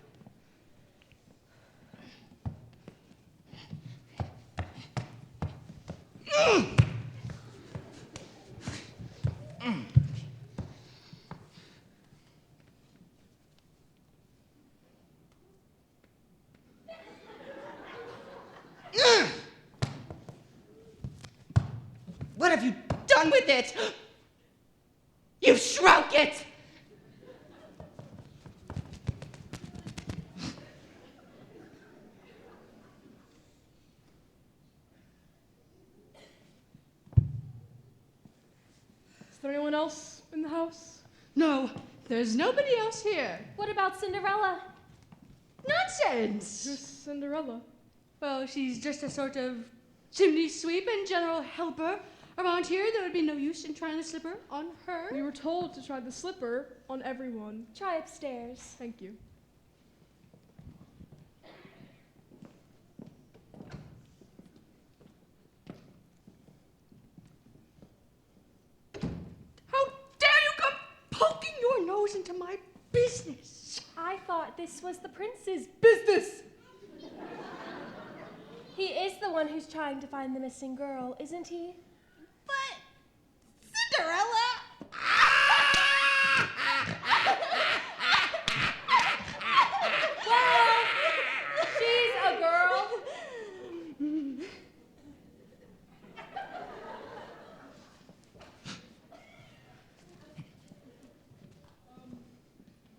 What have you done with it? You've shrunk it! Is there anyone else in the house? No, there's nobody else here. What about Cinderella? Nonsense! Who's Cinderella? Well, she's just a sort of chimney sweep and general helper. Around here, there would be no use in trying to slip her on her. We were told to try the slipper on everyone. Try upstairs. Thank you. How dare you come poking your nose into my business? I thought this was the prince's. Business! He is the one who's trying to find the missing girl, isn't he? But Cinderella. Well, she's a girl.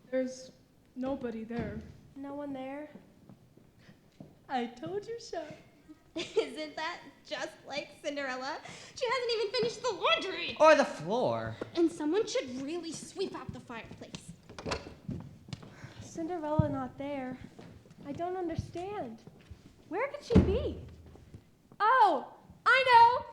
There's nobody there. No one there? I told you so. Isn't that just like Cinderella? She hasn't even finished the laundry. Or the floor. And someone should really sweep out the fireplace. Cinderella not there. I don't understand. Where could she be? Oh, I know!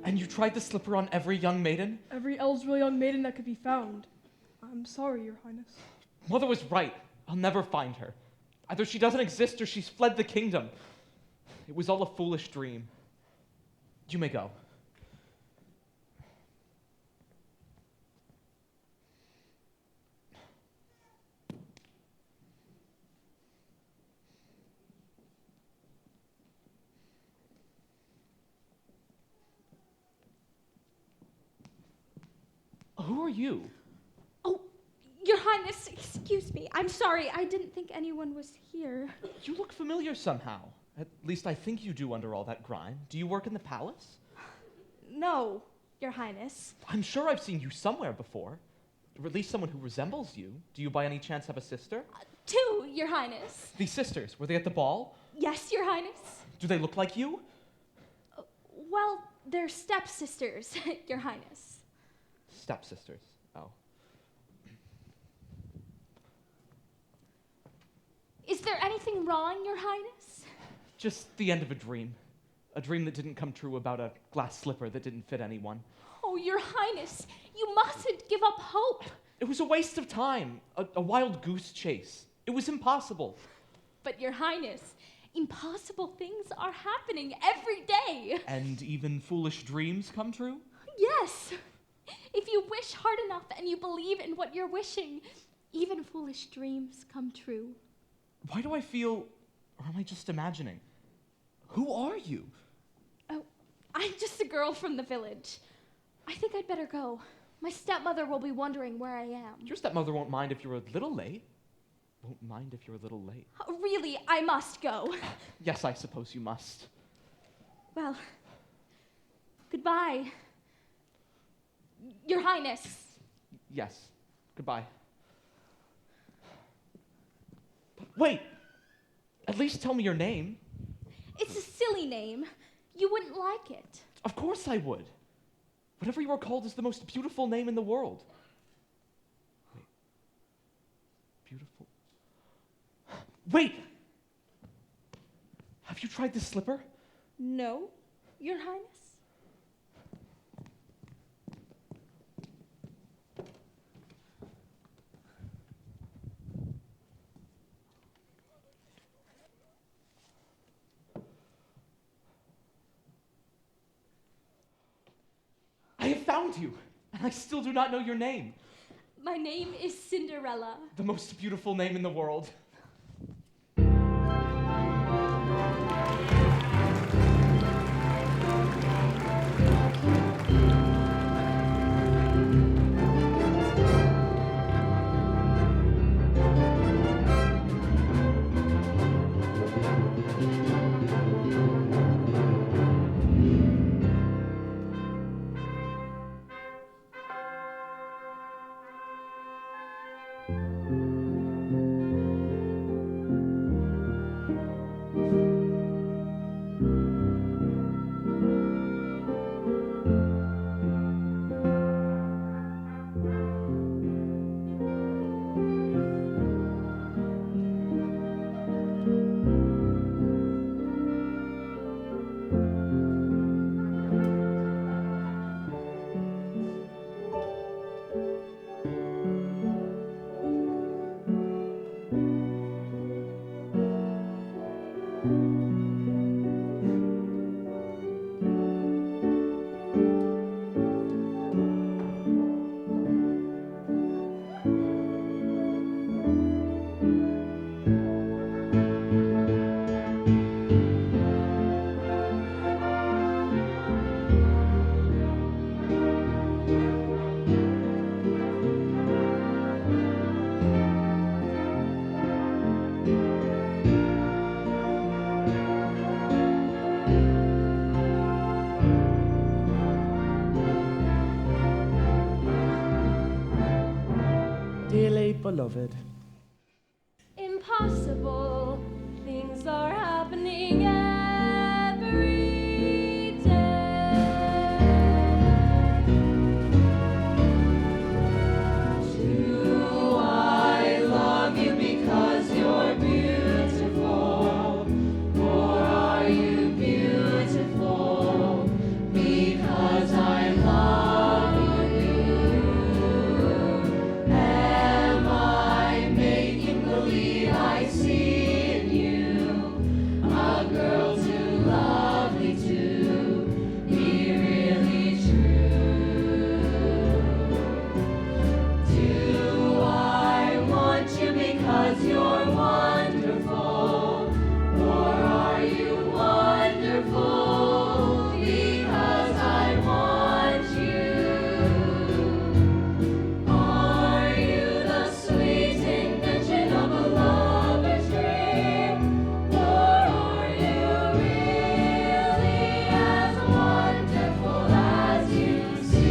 And you tried the slipper on every young maiden? Every eligible young maiden that could be found. I'm sorry, Your Highness. Mother was right. I'll never find her. Either she doesn't exist or she's fled the kingdom. It was all a foolish dream. You may go. Who are you? Oh, Your Highness, excuse me. I'm sorry. I didn't think anyone was here. You look familiar somehow. At least I think you do under all that grime. Do you work in the palace? No, Your Highness. I'm sure I've seen you somewhere before. Or at least someone who resembles you. Do you by any chance have a sister? Two, Your Highness. These sisters, were they at the ball? Yes, Your Highness. Do they look like you? Well, they're stepsisters, Your Highness. Stepsisters. Oh. Is there anything wrong, Your Highness? Just the end of a dream. A dream that didn't come true about a glass slipper that didn't fit anyone. Oh, Your Highness, you mustn't give up hope. It was a waste of time. A wild goose chase. It was impossible. But, Your Highness, impossible things are happening every day. And even foolish dreams come true? Yes. If you wish hard enough and you believe in what you're wishing, even foolish dreams come true. Why do I feel, or am I just imagining? Who are you? Oh, I'm just a girl from the village. I think I'd better go. My stepmother will be wondering where I am. Your stepmother won't mind if you're a little late. Won't mind if you're a little late. Really, I must go. Yes, I suppose you must. Well, goodbye. Your Highness. Yes. Goodbye. Wait! At least tell me your name. It's a silly name. You wouldn't like it. Of course I would. Whatever you are called is the most beautiful name in the world. Wait. Beautiful. Wait! Have you tried this slipper? No, Your Highness. I have found you, and I still do not know your name. My name is Cinderella. The most beautiful name in the world. Beloved. Impossible. Things are happening every day. Do I love you because you're beautiful? Or are you beautiful because I love you? Am I making believe I see in you a girl too lovely to be really true? Do I want you because you're wonderful? Or are you wonderful because I want you? Are you the sweet invention of a lover's dream? Or are you really as wonderful as you seem?